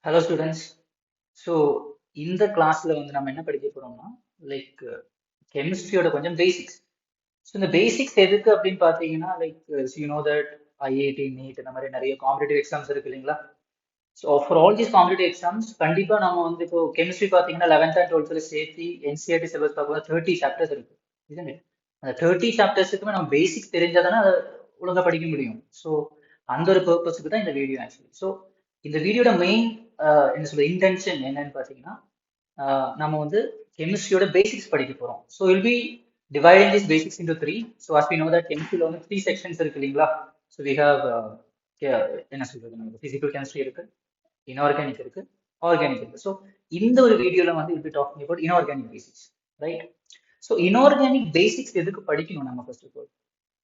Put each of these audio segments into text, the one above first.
Hello students. So இந்த கிளாஸ்ல வந்து நம்ம என்ன படிக்க போறோம்னா லைக் கெமிஸ்ட்ரியோட கொஞ்சம் பேசிக்ஸ். ஸோ இந்த பேசிக்ஸ் எதுக்கு அப்படின்னு பார்த்தீங்கன்னா like you know that IIT NEET இந்த மாதிரி நிறைய காம்படிட்டிவ் எக்ஸாம்ஸ் இருக்கு இல்லைங்களா. So for all these competitive exams கண்டிப்பா நம்ம வந்து இப்போ கெமிஸ்ட்ரி பார்த்தீங்கன்னா 11th and 12th சேர்த்து என்சிஆர்டி சிலபஸ் பார்க்கும்போது 30 சாப்டர்ஸ் இருக்கு, isn't it? அந்த 30 சாப்டர்ஸுக்குமே நம்ம பேசிக்ஸ் தெரிஞ்சாதானே அதை ஒழுங்கா படிக்க முடியும். ஸோ அந்த ஒரு பர்பஸுக்கு தான் இந்த வீடியோ ஆக்சுவலி. ஸோ இந்த வீடியோட மெயின் என்ன சொல்ற இன்டென்ஷன் என்னன்னு பார்த்தீங்கன்னா நம்ம வந்து கெமிஸ்ட்ரியோட பேசிக்ஸ் படிக்க போறோம். So will be dividing this basics into three. So as we know that கெமிஸ்ட்ரியில் வந்து த்ரீ செக்ஷன்ஸ் இருக்கு இல்லைங்களா. ஸோ வி ஹாவ் என்ன சொல்றது, நமக்கு பிசிக்கல் கெமிஸ்ட்ரி இருக்கு, இன்ஆர்கானிக் இருக்கு, ஆர்கானிக் இருக்கு. ஸோ இந்த ஒரு வீடியோல வந்து will be talking about inorganic basics, right? So inorganic basics எதுக்கு படிக்கணும் நம்ம first of all?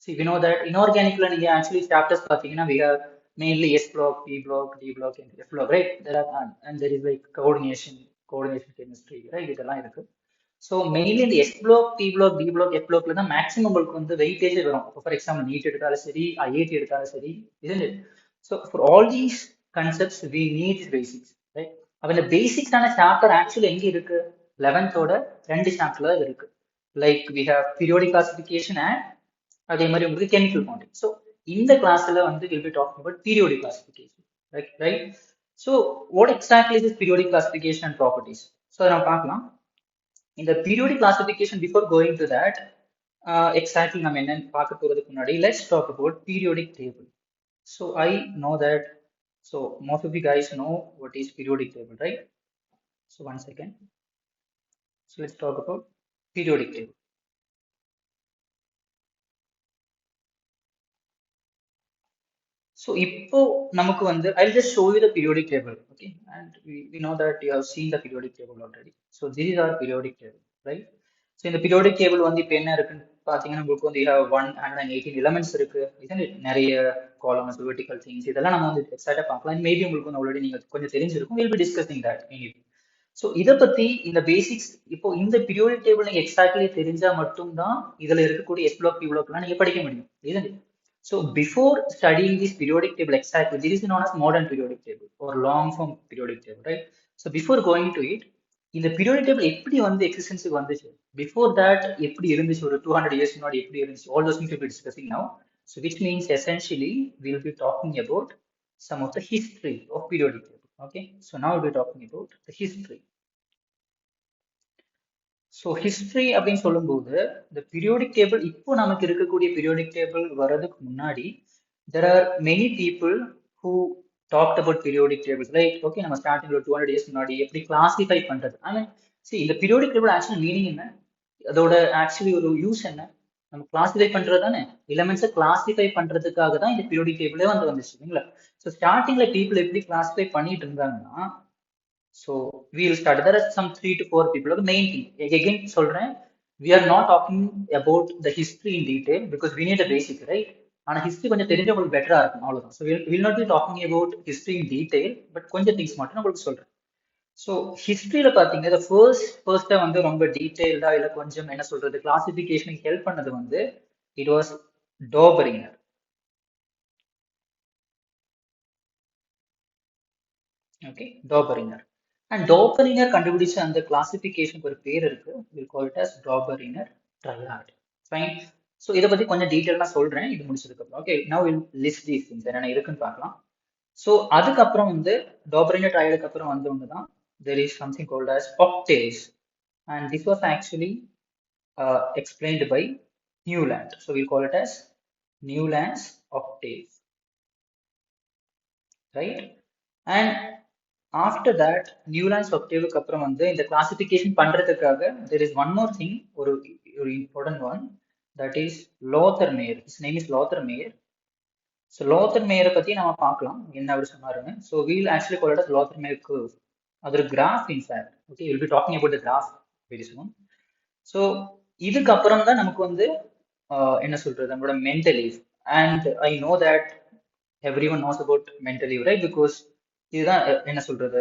See, we know that inorganicல நீங்க actually chapters பார்த்தீங்கன்னா we have mainly S block, P block, D block, and F block, right? There are and there is like coordination chemistry, right? இதெல்லாம் இருக்கு. So mainly இந்த s block, p block, d block, f பிளாக்ல தான் maximum உங்களுக்கு வந்து weightage வரும். For example NEET எடுத்தாலும் சரி, ஐஐடி எடுத்தாலும் சரி, இது. So for all these concepts we need is basics, right? அப்போ இந்த பேசிக்ஸான சாப்டர் ஆக்சுவலி எங்க இருக்கு? 11th ரெண்டு சாப்டர்ல இருக்கு. Like we have periodic classification and அதே மாதிரி உங்களுக்கு கெமிக்கல் பாண்டிங். ஸோ இந்த கிளாஸ்ல வந்து will be talking about periodic classification, right? So what exactly is periodic classification and properties? So அதை நம்ம பார்க்கலாம். இந்த periodic classification before going to that exactly நம்ம என்னன்னு பார்க்க போறதுக்கு முன்னாடி let's talk about periodic table. So I know that so most of you guys know what is periodic table, right? So one second. So let's talk about periodic table. So இப்போ நமக்கு வந்து I'll just show you the periodic table, okay? And we know that you have seen the periodic table already. So this is our periodic table, right? So இந்த periodic table வந்து இப்போ என்ன இருக்குன்னு பார்த்தீங்கன்னா உங்களுக்கு வந்து you have 118 elements இருக்கு, isn't it? நிறைய columns, vertical things இதெல்லாம் நம்ம வந்து எக்ஸாக்டா பார்க்கலாம். மேபி உங்களுக்கு வந்து ஆல்ரெடி நீங்க கொஞ்சம் தெரிஞ்சிருக்கும். We'll be discussing that anyway. So இதை பத்தி இந்த பேசிக்ஸ் இப்போ இந்த பீரியோடிக் டேபிள் நீங்க எக்ஸாக்ட்லி தெரிஞ்சா மட்டும்தான் இதுல இருக்கக்கூடிய எஸ் பிளாக், பி பிளாக்லாம் நீங்க படிக்க முடியும், isn't it? So before studying this periodic table exactly, this is known as modern periodic table or long form periodic table, right? So before going to it, இந்த periodic table எப்படி வந்து எக்ஸிஸ்டன்ஸுக்கு வந்துச்சு, before that எப்படி இருந்துச்சு, ஒரு 200 years முன்னாடி எப்படி இருந்துச்சு, all those things we'll be discussing now. So which means essentially we'll be talking about some of the history of periodic table, okay? So now we'll be talking about the history. So history அப்படின்னு சொல்லும்போது இந்த periodic table இப்போ நமக்கு இருக்கக்கூடிய periodic table வர்றதுக்கு முன்னாடி there are many people who talked about periodic tables, right? Okay, நம்ம starting ஒரு 200 years முன்னாடி எப்படி கிளாசிஃபை பண்றது, ஐ மீன் சரி இந்த பீரியோடிக் டேபிள் ஆக்சுவலி மீனிங் என்ன, அதோட ஆக்சுவலி ஒரு யூஸ் என்ன, நம்ம கிளாசிஃபை பண்றது தானே, எலிமெண்ட்ஸை கிளாசிஃபை பண்றதுக்காக தான் இந்த பீரியோடிக் டேபிளே வந்து வந்துச்சு இல்லைங்களா. ஸோ ஸ்டார்டிங்ல பீப்புள் எப்படி கிளாசிஃபை பண்ணிட்டு இருந்தாங்கன்னா, so we'll start. There are some 3 to 4 people. The main thing, again, we are not talking about the history in detail because we need a basic, right? And history கொஞ்சம் தெரிஞ்ச உங்களுக்கு பெட்டரா இருக்கும், அவ்வளவுதான். So we'll not be talking about history in detail, but கொஞ்சம் things மட்டும் நான் உங்களுக்கு சொல்றேன். ஸோ ஹிஸ்டரியில பாத்தீங்கன்னா the first வந்து ரொம்ப டீடைல்டா இல்ல கொஞ்சம் என்ன சொல்றது கிளாசிபிகேஷனுக்கு ஹெல்ப் பண்ணது வந்து it was Dobringer. Okay, Dobringer. And Dobereiner கண்டுபிடிச்ச அந்த கிளாசிபிகேஷனுக்கு ஒரு பேர் இருக்கு, will call it as Dobereiner triad, fine. So இதை பத்தி கொஞ்சம் டீட்டெயிலாக சொல்றேன் இது முடிச்சதுக்கு அப்புறம். Okay, now will list these things என்னென்ன இருக்குன்னு பார்க்கலாம். ஸோ அதுக்கப்புறம் வந்து டாபரினர் ட்ரையாடுக்கு அப்புறம் வந்தவங்க தான் there is something called as octaves, and this was actually explained by Newland. So we'll call it as Newland's octave, right? And after that Newland's octaveக்கு அப்புறம் வந்து இந்த கிளாசிபிகேஷன் பண்றதுக்காக there is one more thing, ஒரு important one, that is Lothar Meyer. His name is Lothar Meyer. So Lothar Meyer பத்தி நம்ம பார்க்கலாம் என்ன அவர் சொன்னாருன்னு. So we will actually call it as Lothar Meyer curve. அது ஒரு graph in fact. Okay, we'll be talking about the graph very soon. So இதுக்கு அப்புறம் தான் நமக்கு வந்து என்ன சொல்றது நம்மளோட mental leave, and I know that everyone knows about mental leave, right? Because இதுதான் என்ன சொல்றது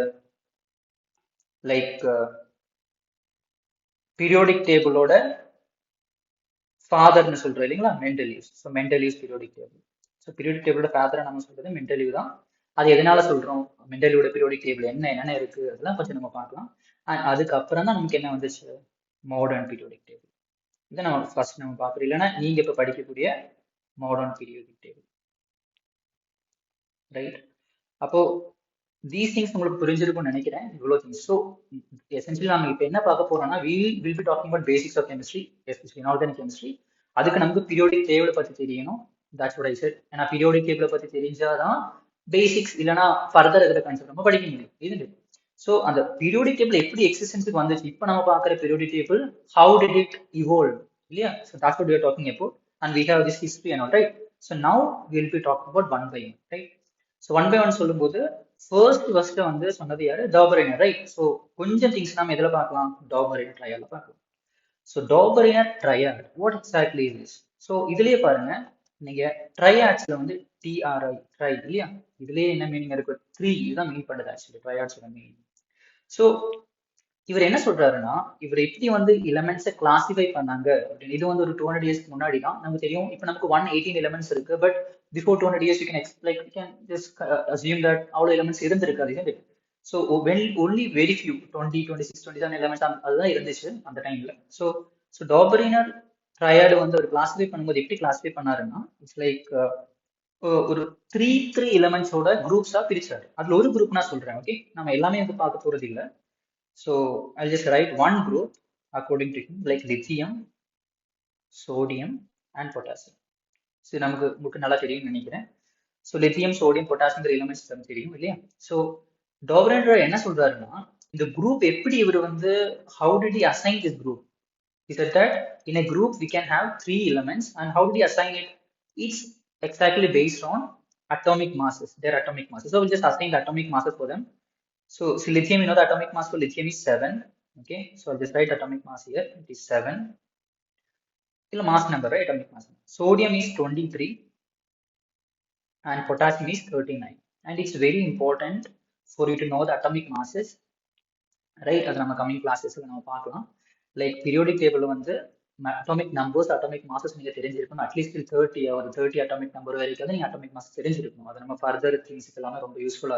லைக் பீரியோடிக் டேபிளோட ஃபாதர்னு சொல்றோம் இல்லைங்களா, Mendeleev's. So Mendeleev's periodic table. So periodic டேபிளோட ஃபாதரை நம்ம சொல்றது மெண்டலீவ் தான். அது எதனால சொல்றோம், மெண்டலியோட பீரியாடிக் டேபிள் என்னென்ன இருக்கு அதெல்லாம் கொஞ்சம் நம்ம பார்க்கலாம். அண்ட் அதுக்கப்புறம் தான் நமக்கு என்ன வந்துச்சு, மாடர்ன் பீரியாடிக் டேபிள். இதை நம்ம ஃபர்ஸ்ட் நம்ம பார்க்குறோம், இல்லைன்னா நீங்க இப்போ படிக்கக்கூடிய மாடர்ன் பீரியாடிக் டேபிள், ரைட்? அப்போ தீஸ் திங்ஸ் உங்களுக்கு புரிஞ்சிருக்கும்னு நினைக்கிறேன், இவ்வளோ திங்ஸ். ஸோ எசென்ஷியலி நம்ம இப்போ என்ன பார்க்க போறோம்னா, will be talking about basics of chemistry, especially inorganic chemistry. அதுக்கு நமக்கு பீரியாடிக் டேபிளை பற்றி தெரியணும். That's what I said. ஏன்னா பீரியாடிக் டேபிளை பற்றி தெரிஞ்சாதான் பேசிக்ஸ் இல்லைன்னா ஃபர்தர் இருக்கிற கான்செப்ட் நம்ம படிக்க முடியும், இதுண்டு. ஸோ அந்த பீரியாடிக் டேபிள் எப்படி எக்ஸிஸ்டன்ஸுக்கு வந்துச்சு, இப்போ நம்ம பார்க்குற periodic table how did it evolve, இல்லையா? So that's what we are talking about, and we have this history and all, right? So now will be talking about one by one, right? So one by one சொல்லும்போது first வந்து சொன்னது யாரு, Dobereiner, right? So கொஞ்சம் things நம்ம எதில் பார்க்கலாம், Dobereiner ட்ரையால பார்க்கலாம். So Dobereiner triad, what exactly is this? So இதுலயே பாருங்க, நீங்க ட்ரையாட்ஸ்ல வந்து டிஆர்ஐ, ட்ரை, இல்லையா? இதுலயே என்ன மீனிங் இருக்கு, த்ரீ, இதுதான் மீன் பண்ணுது ஆக்சுவலி ட்ரையாட்ஸோட மீனிங். ஸோ இவர் என்ன சொல்றாருன்னா, இவர் எப்படி வந்து எலமெண்ட்ஸை கிளாசிஃபை பண்ணாங்க அப்படின்னு. இது வந்து ஒரு 200 இயர்ஸ்க்கு முன்னாடி தான் நமக்கு தெரியும். இப்போ நமக்கு 118 எலமெண்ட்ஸ் இருக்கு, but before 200 years you can like you can just assume that அவ்வளோ எலமெண்ட்ஸ் இருந்திருக்காது. So when only very few 20, 26, 27 elements அதுதான் இருந்துச்சு அந்த டைம்ல. ஸோ ஸோ டாபரினர் ட்ரையாடு வந்து ஒரு கிளாசிஃபை பண்ணும்போது எப்படி கிளாசிஃபை பண்ணாருன்னா, இட்ஸ் லைக் ஒரு த்ரீ எலமெண்ட்ஸோட குரூப்ஸா பிரிச்சாரு. அதுல ஒரு குரூப் நான் சொல்றேன், ஓகே? நம்ம எல்லாமே வந்து பார்க்க போறது இல்லை. So I'll just write one group according to him, like lithium, sodium, and potassium. So நமக்கு நல்லா தெரியும்னு நினைக்கிறேன். So lithium, sodium, potassium elements நமக்கு தெரியும், இல்லையா? ஸோ டாபரேண்டர் என்ன சொல்றாருன்னா, இந்த குரூப் எப்படி இவர் வந்து how did he assign this group? He said that in a group we can have 3 elements, and how did he assign it? It's exactly based on atomic masses, their atomic masses. So we'll just assign the atomic masses for them. So lithium, you know the atomic mass for lithium is 7. Okay, so I'll just write atomic mass here. It is 7. It's mass number, right? Atomic mass. Sodium is 23 and potassium is 39. And it's very important for you to know the atomic masses, right? That's our coming classes. Like periodic table, atomic numbers, atomic masses, at least till 30 or 30 atomic number, atomic mass. That's further things useful.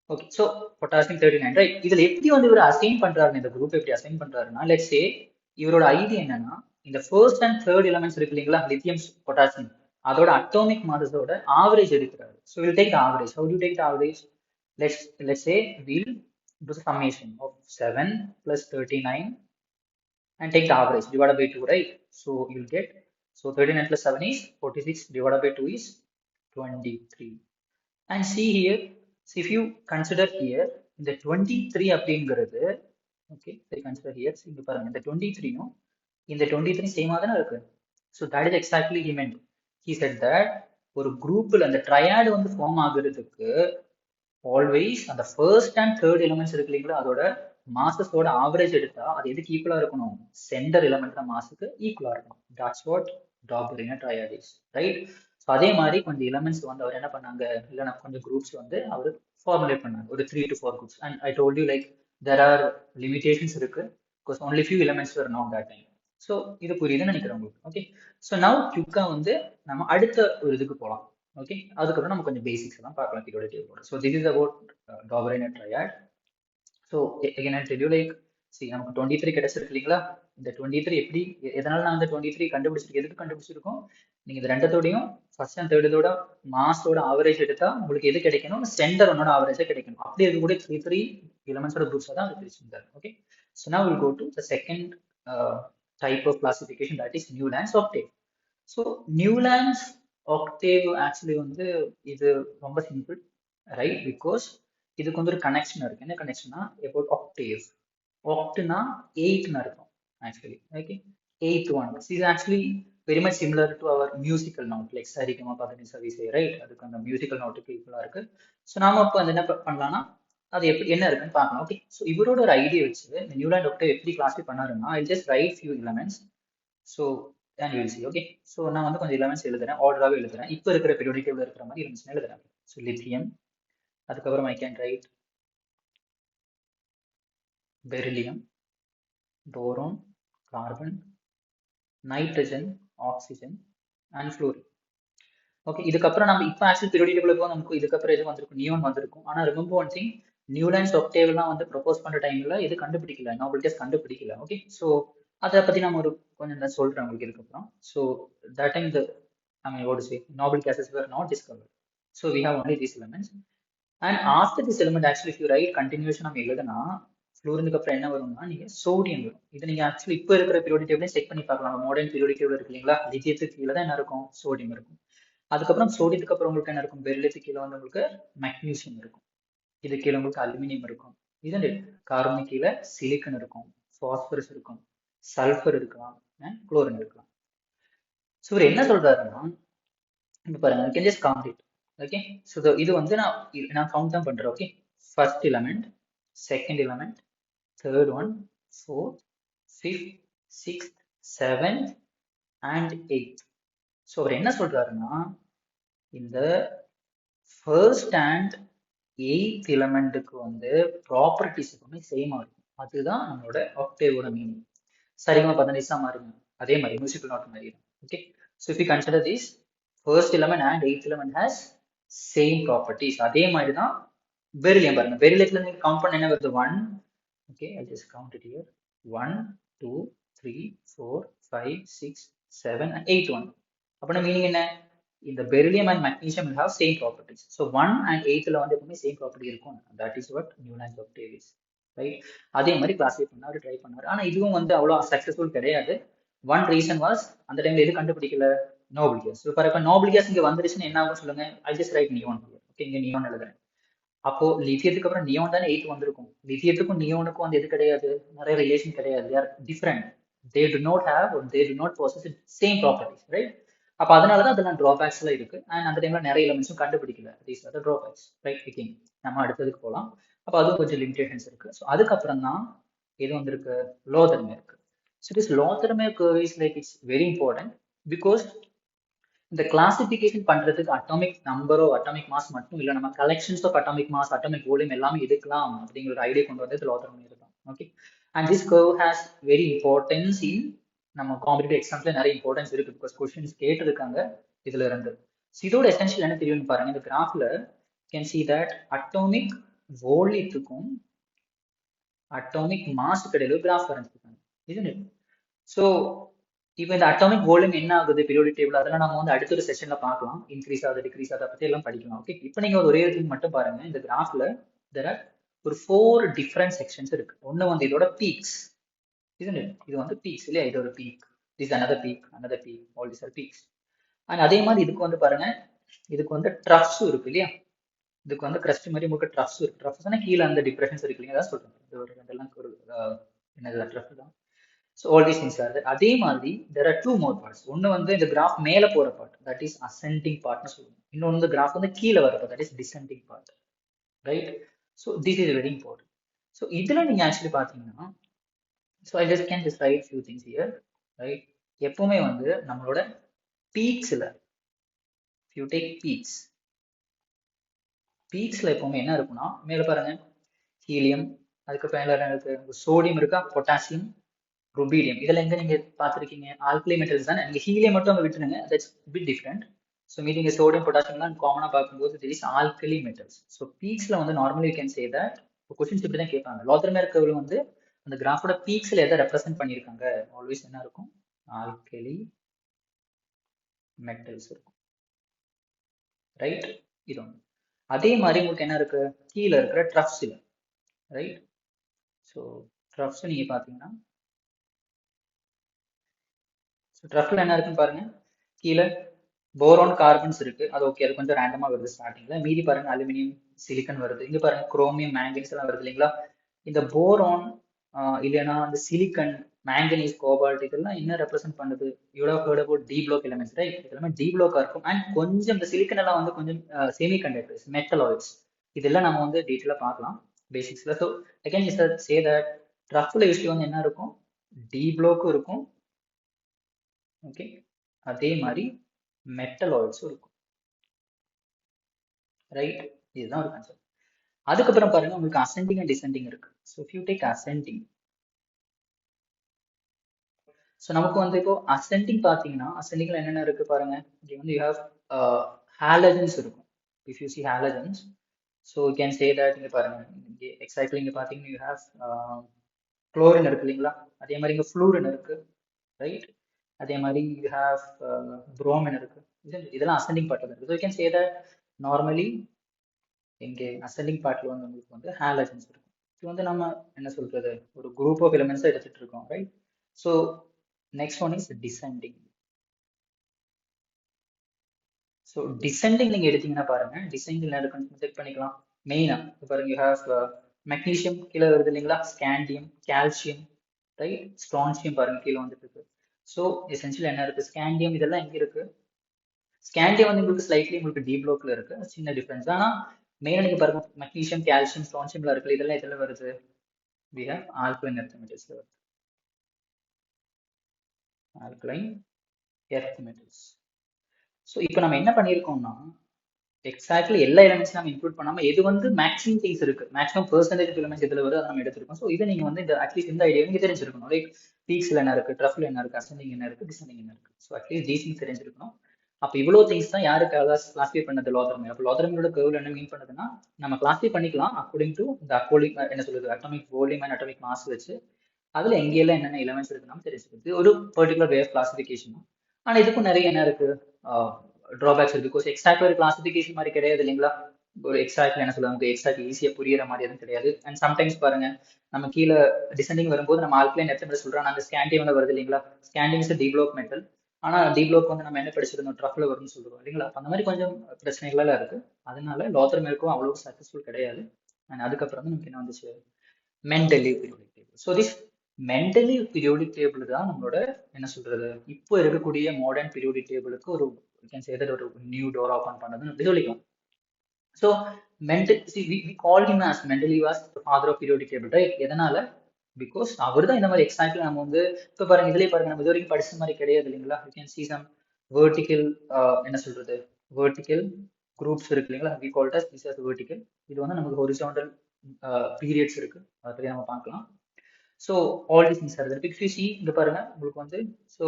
Okay, so potassium 39, right? இதில் எப்படி வந்து இவர் assign பண்றாரு, இந்த group எப்படி assign பண்றாருன்னா, let's say இவரோட idea என்னன்னா, இந்த ஃபர்ஸ்ட் அண்ட் தேர்ட் எலிமெண்ட்ஸ் இருக்கு இல்லைங்களா, லித்தியம், பொட்டாசியம், அதோட அட்டாமிக் மாஸஸோட ஆவரேஜ் எடுக்கிறாரு. So will take the average. How to take the average? Let's say will do the summation of 7 plus 39 and take the average divided by 2, right? So you'll get, so 39 plus 7 is 46, divided by 2 is 23. And see here, so if you consider here, the 23 அப்படிங்கிறது, okay, so consider here, so இங்க பாருங்க, இந்த 23 இந்த 23 சேமா தானே இருக்கு. So that is exactly he meant. He said that ஒரு குரூப்ல அந்த ட்ரையாடு வந்து ஃபார்ம் ஆகுறதுக்கு ஆல்வேஸ் அந்த ஃபர்ஸ்ட் அண்ட் தேர்ட் எலிமெண்ட்ஸ் இருக்கு இல்லைங்களா, அதோட மாசஸோட ஆவரேஜ் எடுத்தா அது எதுக்கு ஈக்குவலா இருக்கணும், சென்டர் எலிமெண்ட் மாசுக்கு ஈக்குவலா இருக்கணும். That's what டாபரினர் triad is, right? So அதே மாதிரி கொஞ்சம் எலிமெண்ட்ஸ் வந்து அவர் என்ன பண்ணாங்க, இல்லைன்னா கொஞ்சம் குரூப்ஸ் வந்து அவர் ஃபார்முலேட் பண்ணாங்க, ஒரு 3 to 4 groups. And I told you like there are limitations இருக்கு, because only few elements were not that time. So இது புரியுதுன்னு நினைக்கிறேன் உங்களுக்கு. ஓகே, ஸோ நவ் குயிக்கா வந்து நம்ம அடுத்த ஒரு இதுக்கு போகலாம். ஓகே, அதுக்கப்புறம் நம்ம கொஞ்சம் பேசிக்ஸ் எல்லாம் பார்க்கலாம் பீரியாடிக் டேபிளோட. So this is about Dobereiner triad. So again I tell you like, see நமக்கு 23 கிடைச்சிருக்கு இல்லைங்களா, இந்த 23 எப்படி, எதனால நான் இந்த 23 கண்டுபிடிச்சிருக்கேன், எதுக்கு கண்டுபிடிச்சிருக்கோம், நீங்க இந்த ரெண்டத்தோடையும் ஃபர்ஸ்ட் அண்ட் தேர்டோட மாஸோட ஆவரேஜ் எடுத்தா உங்களுக்கு எது கிடைக்கணும், சென்டர் ஒன்னோட ஆவரேஜா கிடைக்கணும். அப்படி இருக்கக்கூடிய 3 எலிமெண்ட்ஸோட குரூப்ஸ் தான் அது பிரிச்சிருந்தாரு. Okay, so now we'll go to the second type of classification, that is Newland's octave. So Newlands Octave actually வந்து இது ரொம்ப சிம்பிள், ரைட்? பிகாஸ் இதுக்கு வந்து ஒரு கனெக்ஷன் இருக்கு. என்ன கனெக்ஷனா, about octave. ஆக்ட்னா 8ன்னு இருக்கும் actually. Okay, 8th one is actually very much similar to our musical note, like Saregama பதனி சவிசை, ரைட்? அதுக்கு அந்த மியூசிக்கல் நோட்டுக்கு ஈக்குவலா இருக்கு. ஸோ நாம இப்போ வந்து என்ன பண்ணலாம்னா, அது எப்படி என்ன இருக்குன்னு பார்க்கலாம். ஓகே, ஸோ இவரோட ஒரு ஐடியா வச்சு இந்த நியூலாண்ட் ஆக்டேவ் எப்படி கிளாஸிஃபை பண்ணாருன்னா, I just right few elements. So and you will see. Okay, so நான் வந்து கொஞ்சம் எலிமெண்ட்ஸ் எழுதுறேன், ஆர்டராகவே எழுதுறேன், இப்போ இருக்கிற பீரியாடிக் டேபிள்ல இருக்கிற மாதிரி எலிமெண்ட்ஸ் எழுதுறேன். ஸோ லித்தியம், அதுக்கப்புறம் I can write beryllium, boron, carbon, nitrogen, oxygen, and fluorine. Okay, இதுக்கப்புறம் நம்ம இப்போ ஆக்சுவல் பீரியாடிக் டேபிளுக்கு நமக்கு இதுக்கப்புறம் எது வந்திருக்கும், நியோன் வந்திருக்கும். ஆனால் ரிமெம்பர் ஒன் திங், நியூலாண்ட்ஸ் ஒக்டேவ்லாம் வந்து ப்ரொபோஸ் பண்ணுற டைமில் எது கண்டுபிடிக்கல, நோபல் கேஸ் கண்டுபிடிக்கல. ஓகே, ஸோ அதை பற்றி நம்ம ஒரு கொஞ்சம் சொல்கிறேன் உங்களுக்கு இதுக்கப்புறம். So that time what to say, noble gases were not discovered. So we have only these elements. And after this element, actually, if you write continuation of எழுதுனா ஃப்ளூரினுக்கு அப்புறம் என்ன வரும்னா நீங்க சோடியம் வரும். இதை நீங்க ஆக்சுவலி இப்போ இருக்கிற பீரியாடிக் டேபிளையும் செக் பண்ணி பார்க்கலாம். மாடர்ன் பீரியாடிக் டேபிள் இருக்கு இல்லைங்களா, லித்தியத்துக்கு கீழே தான் என்ன இருக்கும், சோடியம் இருக்கும். அதுக்கப்புறம் சோடியத்துக்கு அப்புறம் உங்களுக்கு என்ன இருக்கும், பெரிலியத்துக்கு கீழே வந்து உங்களுக்கு மெக்னீசியம் இருக்கும். இது கீழே உங்களுக்கு அலுமினியம் இருக்கும். இது கார்பனுக்கு கீழே சிலிக்கன் இருக்கும், பாஸ்பரஸ் இருக்கும், சல்ஃபர் இருக்கலாம், குளோரின் இருக்கலாம். ஸோ இவர் என்ன சொல்றாருன்னா, இப்போ பாருங்க, you can just count it. Okay, so இது வந்து நான் கவுண்ட் தான் பண்றேன். Okay, first element, second element, third one, fourth, fifth, sixth, seventh and eighth. So அவர் என்ன சொல்றாருன்னா, இந்த ஃபர்ஸ்ட் அண்ட் எயித் எலமெண்ட்டுக்கு வந்து ப்ராப்பர்ட்டிஸ் எப்பவுமே சேமா இருக்கும். அதுதான் நம்மளோட ஆக்டேவோட மீனிங். சரிங்க, 15 மாறுங்க, அதே மாதிரி மியூசிக்கல் நோட் மாதிரி தான். Okay, so if you consider this, first element and eighth element has same properties. அதே மாதிரி தான் பெரிலியம். பாருங்க, பெரிலியத்துல நீங்க கவுண்ட் பண்ண என்ன வருது, 1. Okay, I just count it here, 1 2 3 4 5 6 7 and 8 1. அப்பனா மீனிங் என்ன, இந்த beryllium and magnesium will have same properties. So 1 and 8ல வந்து எப்பவுமே சேம் ப்ராப்பர்ட்டி இருக்கும். that is what Newlands octave is, right? அதே மாதிரி கிளாஸிஃபை பண்ணாரு, ட்ரை பண்ணாரு. ஆனா இதுவும் வந்து அவ்வளோ சக்சஸ்ஃபுல் கிடையாது. ஒன் ரீசன் வாஸ், அந்த டைம்ல எது கண்டுபிடிக்கல, நோபல் கேஸ். இப்போ நோபல் கேஸ் இங்க வந்துருச்சுன்னு என்ன ஆகும் சொல்லுங்க, I just right neon. Okay, இங்க நியோன் எழுதுறேன். அப்போ லித்தியத்துக்கு அப்புறம் நியோன் தானே 8 வந்திருக்கும். லித்தியத்துக்கும் நியோனுக்கும் வந்து எது கிடையாது, நிறைய ரிலேஷன் கிடையாது. they are different, they do not have or they do not possess same properties, right? அப்ப அதனாலதான் அதெல்லாம் டிராபேக்ஸ் எல்லாம் இருக்கு. அண்ட் அந்த டைம்ல நிறைய எலிமெண்ட்ஸும் கண்டுபிடிக்கல. These are the drawbacks, right? Okay, நம்ம அடுத்ததுக்கு போகலாம். அப்ப அதுவும் கொஞ்சம் லிமிடேஷன்ஸ் இருக்கு. ஸோ அதுக்கப்புறம் தான் எது வந்திருக்கு, லோதர்மே இருக்கு. So this Lothar Meyer curve is like it's very important because இந்த கிளாசிபிகேஷன் பண்றதுக்கு அட்டாமிக் நம்பரோ அட்டாமிக் மாஸ் மட்டும் இல்லை, நம்ம collections of atomic mass, atomic volume எல்லாமே எடுக்கலாம் அப்படிங்கிற ஒரு ஐடியா கொண்டு வந்தது லோதர்மே தான். Okay, and this curve has very importance in நம்ம காம்படிட்டிவ் எக்ஸாம்ஸ்ல நிறைய இம்பார்ட்டன்ஸ் இருக்கு. பிகாஸ் கொஸ்டின்ஸ் கேட்டிருக்காங்க இதுல இருந்து. இதோட எசென்ஷியல் என்ன தெரியும்னு பாருங்க, இந்த கிராஃப்ல கேன் சி தட் அட்டாமிக் வால்யூத்துக்கும் அட்டாமிக் மாஸ் கிடையாது கிராஃப் வரைஞ்சிருக்காங்க, இதுன்னு. ஸோ இப்போ இந்த அட்டாமிக் வால்யூம் என்ன ஆகுது பீரியாடிக் டேபிள், அதெல்லாம் நம்ம வந்து அடுத்த ஒரு செஷன்ல பார்க்கலாம். இன்க்ரீஸ் ஆகுது, டிக்ரீஸ் ஆகுது, பத்தி எல்லாம் படிக்கலாம். ஓகே, இப்போ நீங்க ஒரே திங் மட்டும் பாருங்க, இந்த கிராஃப்ல தெர் ஆர் ஒரு 4 டிஃப்ரெண்ட் செக்ஷன்ஸ் இருக்கு. ஒன்னு வந்து இதோட பீக்ஸ், இது வந்து பீக்ஸ் இல்லையா, இது ஒரு peak, this another peak, another peak, all this are peaks. And அதே மாதிரி இதுக்கு வந்து பாருங்க, இதுக்கு வந்து ட்ரஃப்ஸும் இருக்கு இல்லையா, இதுக்கு வந்து கிரஸ்ட் மாதிரி உங்களுக்கு ட்ரஃப்ஸ் இருக்கு. ட்ரஃப்ஸ்னா கீழே அந்த டிப்ரெஷன்ஸ் இருக்கு இல்லையா, அதான் சொல்றேன். இது ஒரு ரெண்டெல்லாம் ஒரு என்னது ட்ரஃப் தான். So all these things R. அதே மாதிரி தெர் ஆர் 2 more பார்ட்ஸ். ஒன்று வந்து இந்த கிராஃப் மேலே போற பார்ட், தட் இஸ் அசெண்டிங் பார்ட்னு சொல்லுவோம். இன்னொன்று வந்து கிராஃப் வந்து கீழே வர part, that is descending part, right? So this is very important. So இதுல நீங்க ஆக்சுவலி பார்த்தீங்கன்னா, so I just can just right few things here, right? எப்பவுமே வந்து நம்மளோட பீக்ஸ்ல, யூ டேக் பீக்ஸ்ல எப்பவுமே என்ன இருக்குன்னா, மேல பாருங்க ஹீலியம், அதுக்கப்புறம் மேல இருக்கு சோடியம் இருக்கா, பொட்டாசியம், ருபீடியம். இதெல்லாம் எங்க நீங்க பார்த்துருக்கீங்க, ஆல்கலி மெட்டல்ஸ் தானே. நீங்க ஹீலியம் மட்டும் அங்க விட்டுருங்க, தட்ஸ் பிட் டிஃப்ரெண்ட். ஸோ மீதி இங்க சோடியம் பொட்டாசியம்லாம் காமனா பார்க்கும்போது there is alkali metals. So பீக்ஸ்ல வந்து normally you can say that, இப்போ கொஸ்டின்ஸ் இப்படி தான் கேட்பாங்க. லோதர்மே கர்வ்ல வந்து அந்த கிராஃபோட பீக்ஸ்ல எதை ரெப்ரசென்ட் பண்ணியிருக்காங்க, ஆல்வேஸ் என்ன இருக்கும், ஆல்கலி மெட்டல்ஸ் இருக்கும், ரைட்? இது ஒன்று. அதே மாதிரி உங்களுக்கு என்ன இருக்கு, கீழே இருக்கிற ட்ரஃப்ஸ்ல, ரைட்? ஸோ ட்ரஃப்ஸ் நீங்க பாத்தீங்கன்னா, ட்ரஃப்ல என்ன இருக்குன்னு பாருங்க, கீழே போரான் கார்பன்ஸ் இருக்கு, அது ஓகே, அது கொஞ்சம் ரேண்டமா வருது ஸ்டார்டிங்ல. மீதி பாருங்க அலுமினியம், சிலிக்கன் வருது. இங்க பாருங்க குரோமியம், மேங்கனீஸ் எல்லாம் வருது இல்லைங்களா. இந்த போரான் இல்லைன்னா அந்த சிலிக்கன், மேங்கனீஸ், கோபால்ட் இதெல்லாம் என்ன ரெப்ரசென்ட் பண்ணுது, you have heard about d block elements, right? இதெல்லாமே டி பிளாக்கா இருக்கும். அண்ட் கொஞ்சம் இந்த சிலிக்கன் எல்லாம் வந்து கொஞ்சம் செமி கண்டக்டர்ஸ், மெட்டலாய்ட்ஸ். இதெல்லாம் நம்ம வந்து டீட்டெயிலா பார்க்கலாம் பேசிக்ஸ்ல. So again is say that ட்ரஃப்ல யூஸ்வலி வந்து என்ன இருக்கும், டி பிளாக்கும் இருக்கும், ஓகே, அதே மாதிரி மெட்டலாய்ட்ஸும் இருக்கும், ரைட்? இதுதான் ஒரு கான்செப்ட். அதுக்கப்புறம் பாருங்க உங்களுக்கு அசெண்டிங் அண்ட் டிசெண்டிங் இருக்கு. So if you take ascending, so நமக்கு வந்து இப்போ அசெண்டிங் பார்த்தீங்கன்னா, அசெண்டிங்ல என்னென்ன இருக்கு பாருங்க. இங்கே வந்து யூ ஹேவ் halogens இருக்கும். If you see halogens, so you can say that இங்க பாருங்க எக்ஸாக்ட்லி இங்க பாத்தீங்கன்னா you have chlorine இருக்கு இல்லைங்களா, அதே மாதிரி இங்க fluorine இருக்கு, ரைட், அதே மாதிரி you have bromine இருக்கு. இதெல்லாம் ascending partல இருக்கு. So you can say that normally இங்கே ascending partல வந்து உங்களுக்கு வந்து halogens இருக்கும். இது வந்து நம்ம என்ன சொல்றது ஒரு group of elements எடுத்துட்டு இருக்கோம், right. So next one is descending. So descending நீங்க எடுத்தீங்கன்னா பாருங்க, டிசெண்டிங் என்ன செக் பண்ணிக்கலாம். மெயினா பாருங்க யூ ஹேவ் மெக்னீசியம் கீழே வருது இல்லைங்களா, ஸ்கேண்டியம், கால்சியம், ரைட், ஸ்ட்ரான்சியம் பாருங்க கீழே வந்துட்டு இருக்கு. ஸோ எசென்ஷியல் என்ன இருக்கு, ஸ்கேண்டியம் இதெல்லாம் எங்க இருக்கு, ஸ்கேண்டியம் வந்து உங்களுக்கு ஸ்லைட்லி உங்களுக்கு டி ப்ளாக்ல இருக்கு, சின்ன டிஃபரன்ஸ். ஆனா மெயினா நீங்க பாருங்க மெக்னீசியம், கால்சியம், ஸ்ட்ரான்சியம்ல இருக்கு, இதெல்லாம் இதுல வருது, we have alkaline earth metals வருது, alkaline earth metals. ஸோ இப்போ நம்ம என்ன பண்ணியிருக்கோம்னா எக்ஸாக்ட்லி எல்லா எலிமெண்ட்ஸ் நம்ம இன்க்ளூட் பண்ணாம எது வந்து மேக்ஸிமம் திங்ஸ் இருக்கு, மேக்ஸிமம் பெர்சன்டேஜ் எலிமெண்ட்ஸ் எதுல வருது அதை நம்ம எடுத்திருக்கோம். ஸோ இதை நீங்க வந்து இந்த அட்லீஸ்ட் இந்த ஐடியா நீங்க தெரிஞ்சிருக்கணும், லைக் பீக்ஸ்ல என்ன இருக்கு, ட்ரஃப்ல என்ன இருக்கு, அசெண்டிங் என்ன இருக்கு, டிசெண்டிங் என்ன இருக்கு. ஸோ அட்லீஸ்ட் தீஸ் தெரிஞ்சிருக்கணும். அப்போ இவ்வளவு திங்ஸ் தான் யாருக்காக கிளாஸிஃபை பண்ணது லாதர்மி. அப்போ லாதர்மியோட கர்வ்ல என்ன மீன் பண்ணுதுன்னா நம்ம கிளாஸிஃபை பண்ணிக்கலாம் அக்கார்டிங் டு இந்த அக்கோலிக் என்ன சொல்றது atomic volume and atomic mass வச்சு அதுல எங்கெல்லாம் என்னென்ன எலிமெண்ட்ஸ் இருக்கு நம்ம தெரிஞ்சுக்கிறது ஒரு பர்டிகுலர் வே ஆஃப் கிளாசிஃபிகேஷன். ஆனா இதுக்கும் நிறைய என்ன இருக்கு ட்ராபேக்ஸ் இருக்கு. பிகாஸ் எக்ஸாக்ட் ஒரு கிளாசிஃபிகேஷன் மாதிரி கிடையாது இல்லைங்களா, ஒரு எக்ஸாக்ட்ல என்ன சொல்லுவாங்க எக்ஸாக்ட் ஈஸியா புரியுற மாதிரி எதுவும் கிடையாது. அண்ட் சம்டைம்ஸ் பாருங்க நம்ம கீழே டிசெண்டிங் வரும்போது நம்ம ஆல்கலைன் எத்தனை சொல்றோம், அந்த ஸ்கேண்டியம் வருது இல்லைங்களா, scandium is d block metal. ஆனா டி ப்ளாக் வந்து நம்ம என்ன படிச்சிருந்தோம் ட்ரஃப்ல வரும்னு சொல்றோம் இல்லைங்களா, அந்த மாதிரி கொஞ்சம் பிரச்சனைகள் எல்லாம் இருக்கு. அதனால லாதர்மிக்கும் அவ்வளவு சக்சஸ்ஃபுல் கிடையாது. அண்ட் அதுக்கப்புறம் நமக்கு என்ன வந்துச்சு mentally periodic table. So this mentally periodic table தான் நம்மளோட என்ன சொல்றது இப்போ இருக்கக்கூடிய மாடர்ன் பீரியோடிக் டேபிளுக்கு ஒரு ஒரு நியூ டோர் ஓபன் பண்ணதுன்னு அப்படி சொல்லிக்கலாம். So we call him as Mendeleev was the father of periodic table, right? எதனால பிகாஸ் அவர் தான் இந்த மாதிரி எக்ஸாக்ட்லி நம்ம வந்து இப்போ பாருங்க இதுலயே பாருங்க நம்ம இது வரைக்கும் படிச்ச மாதிரி கிடையாது இல்லைங்களா. You can see some vertical என்ன சொல்றது vertical groups இருக்கு இல்லைங்களா, we call it as this as vertical. இது வந்து நமக்கு horizontal periods இருக்கு, அதை பத்தி நம்ம பார்க்கலாம். So all these things are there. If you see இங்க பாருங்க உங்களுக்கு வந்து ஸோ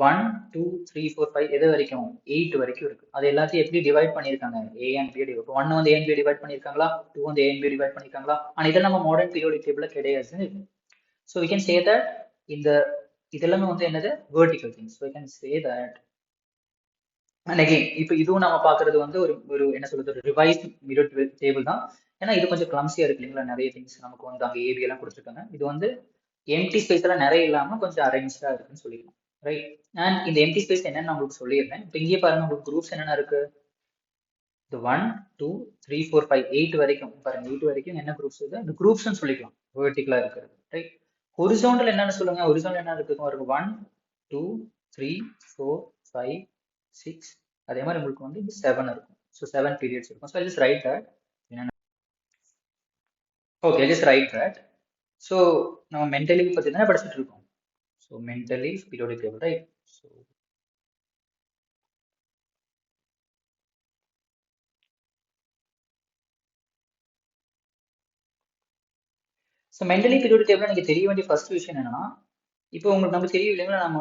1 2 3 4 5 எது வரைக்கும் 8 வரைக்கும் இருக்கு. அது எல்லாத்தையும் எப்படி டிவைட் பண்ணியிருக்காங்க, ஏ அண்ட் பி டிவைட். 1 வந்து ஏ அண்ட் பி டிவைட் பண்ணியிருக்காங்களா, 2 வந்து ஏ அண்ட் பி டிவைட் பண்ணியிருக்காங்களா. ஆனால் இதெல்லாம் நம்ம மாடர்ன் பீரியோடிக் டேபிள்ல கிடையாது. So we can say that இந்த இதெல்லாமே வந்து என்னது vertical things. So we can say that and again இப்போ இதுவும் நம்ம பார்க்கறது வந்து ஒரு ஒரு என்ன சொல்றது ஒரு ரிவைஸ் பீரியோடிக் டேபிள் தான். ஏன்னா இது கொஞ்சம் கிளம்சியா இருக்கு இல்லைங்களா, நிறைய திங்ஸ் நமக்கு வந்து அங்கே ஏபி எல்லாம் கொடுத்துருக்காங்க. இது வந்து எம்டி ஸ்பேஸ் எல்லாம் நிறைய இல்லாம கொஞ்சம் அரேஞ்சா இருக்குன்னு சொல்லிக்கலாம், ரைட். அண்ட் இந்த எம்டி ஸ்பேஸ் என்னன்னு நான் உங்களுக்கு சொல்லியிருந்தேன். இப்போ இங்கே பாருங்க உங்களுக்கு குரூப்ஸ் என்னென்ன இருக்கு, இந்த 1 2 3 4 5 8 வரைக்கும் பாருங்க, 8 வரைக்கும் என்ன குரூப்ஸ் இருக்கு, இந்த குரூப்ஸ்னு சொல்லிக்கலாம் வெர்டிகலா இருக்கிறது, ரைட். ஹொரிசாண்டல் என்னன்னு சொல்லுங்க, ஹொரிசாண்டல் என்ன இருக்கு பாருங்க 1 2 3 4 5 6 அதே மாதிரி உங்களுக்கு வந்து 7 இருக்கும். ஸோ 7 பீரியட்ஸ் இருக்கும். So I just right that. Okay, just right that. So நம்ம மென்டலி பற்றி தானே படிச்சுட்டு இருக்கோம். So Mendeleev periodic table, right. So Mendeleev periodic table எனக்கு தெரிய வேண்டிய ஃபர்ஸ்ட் விஷயம் என்னன்னா, இப்போ உங்களுக்கு நமக்கு தெரியும் இல்லைங்களா, நம்ம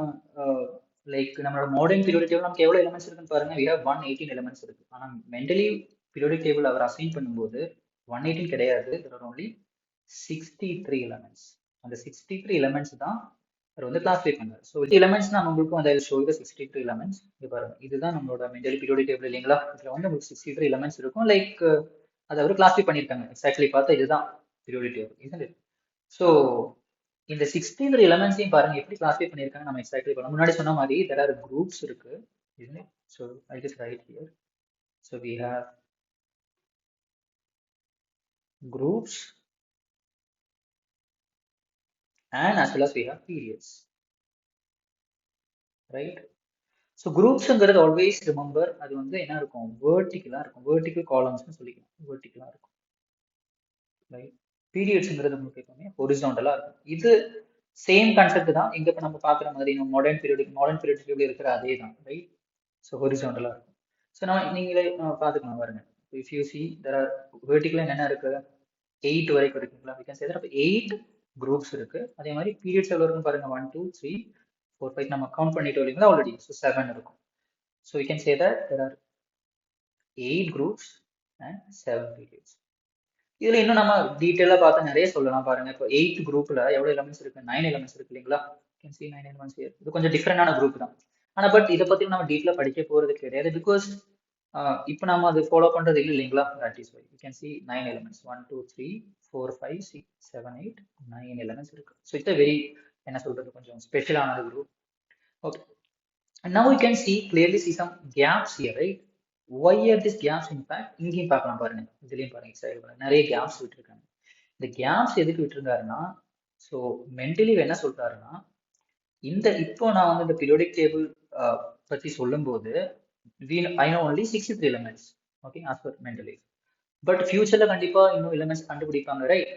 லைக் நம்மளோட மாடர்ன் பீரியோடிக் டேபிள் நமக்கு எவ்வளோ எலிமெண்ட்ஸ் இருக்குன்னு பாருங்க, we have 118 எலிமெண்ட்ஸ் இருக்கு. ஆனால் மென்டலி பீரியோடிக் டேபிள் அவர் அசைன் பண்ணும்போது 118 கிடையாது, there are only 63 எலிமெண்ட்ஸ். அந்த 63 எலிமெண்ட்ஸ் தான் அவர் வந்து கிளாஸிஃபை பண்ணார். ஸோ எலிமெண்ட்ஸ் நான் உங்களுக்கு வந்து ஷோ த 63 எலிமெண்ட்ஸ். இது பாருங்க இதுதான் நம்மளோட மென்டலி பீரியோடிக் டேபிள் இல்லைங்களா, இதுல வந்து உங்களுக்கு 63 எலிமெண்ட்ஸ் இருக்கும். லைக் அதை அவர் கிளாஸிஃபை பண்ணியிருக்காங்க. எக்ஸாக்ட்லி பார்த்தா இதுதான் periodic table, isn't it? So இந்த 63 எலிமெண்ட்ஸையும் பாருங்க எப்படி கிளாஸிஃபை பண்ணியிருக்காங்க நம்ம எக்ஸாக்ட்லி பண்ணலாம். முன்னாடி சொன்ன மாதிரி there are groups இருக்கு, isn't it? So I just write here. So we have groups and as well as we have periods, right? So குரூப்ஸ்ங்கிறது ஆல்வேஸ் ரிமெம்பர் அது வந்து என்ன இருக்கும், வேர்டிகலா இருக்கும், வேர்டிகல் காலம்ஸ்னு சொல்லிக்கலாம், வேர்டிகலா இருக்கும், ரைட். பீரியட்ஸ்ங்கிறது உங்களுக்கு எப்பவுமே ஹொரிசாண்டலா இருக்கும். இது சேம் கான்செப்ட் தான் இங்க இப்ப நம்ம பாக்குற மாதிரி மாடர்ன் பீரியட் டேபிள் இருக்கிற அதே தான், ரைட். ஸோ ஹொரிசாண்டலா இருக்கும். ஸோ நம்ம நீங்களே பார்த்துக்கலாம் பாருங்க. If you see there are வெர்டிகலா என்ன இருக்கு 8 வரைக்கும் இருக்குங்களா, we can say that அப்போ 8 குரூப்ஸ் இருக்கு. அதே மாதிரி பீரியட்ஸ் எவ்வளோ இருக்கும் பாருங்க 1 2 3 4 5 நம்ம கவுண்ட் பண்ணிட்டோம் இல்லைங்களா ஆல்ரெடி. ஸோ 7 இருக்கும். So we can say that there are 8 groups and 7 periods. இதுல இன்னும் நம்ம டீட்டெயிலாக பார்த்தா நிறைய சொல்லலாம் பாருங்க. இப்போ 8th குரூப்ல எவ்வளவு எலமெண்ட்ஸ் இருக்கு? 9 எலமெண்ட்ஸ் இருக்கு இல்லைங்களா? Can see 9 elements here. இது கொஞ்சம் டிஃப்ரெண்டான குரூப் தான். ஆனா பட் இதை பத்தி நம்ம டீட்டெயிலா படிக்க போறது கிடையாது. பிகாஸ் இப்போ நம்ம அது ஃபாலோ பண்றது இல்லை இல்லைங்களா? That is why you can see 9 elements 1 2 3 4 5 6 7 8 9 elements இருக்கு. ஸோ இட்ஸ் வெரி என்ன சொல்றது கொஞ்சம் ஸ்பெஷலான group. Okay, and now we can clearly see some gaps here, right? Why are these gaps? In fact, இங்கேயும் பார்க்கலாம் பாருங்க, இதுலயும் பாருங்க, சைடு பாருங்க, நிறைய கேப்ஸ் விட்டுருக்காங்க. இந்த கேப்ஸ் எதுக்கு விட்டுருக்காருன்னா, ஸோ மென்டலி என்ன சொல்றாருன்னா, இப்போ நான் வந்து இந்த பீரியோடிக் டேபிள் பத்தி சொல்லும்போது I know only 63 elements, okay, as per mentally. But ஃபியூச்சர்ல கண்டிப்பா இன்னும் எலிமெண்ட்ஸ் கண்டுபிடிப்பாங்க, ரைட்?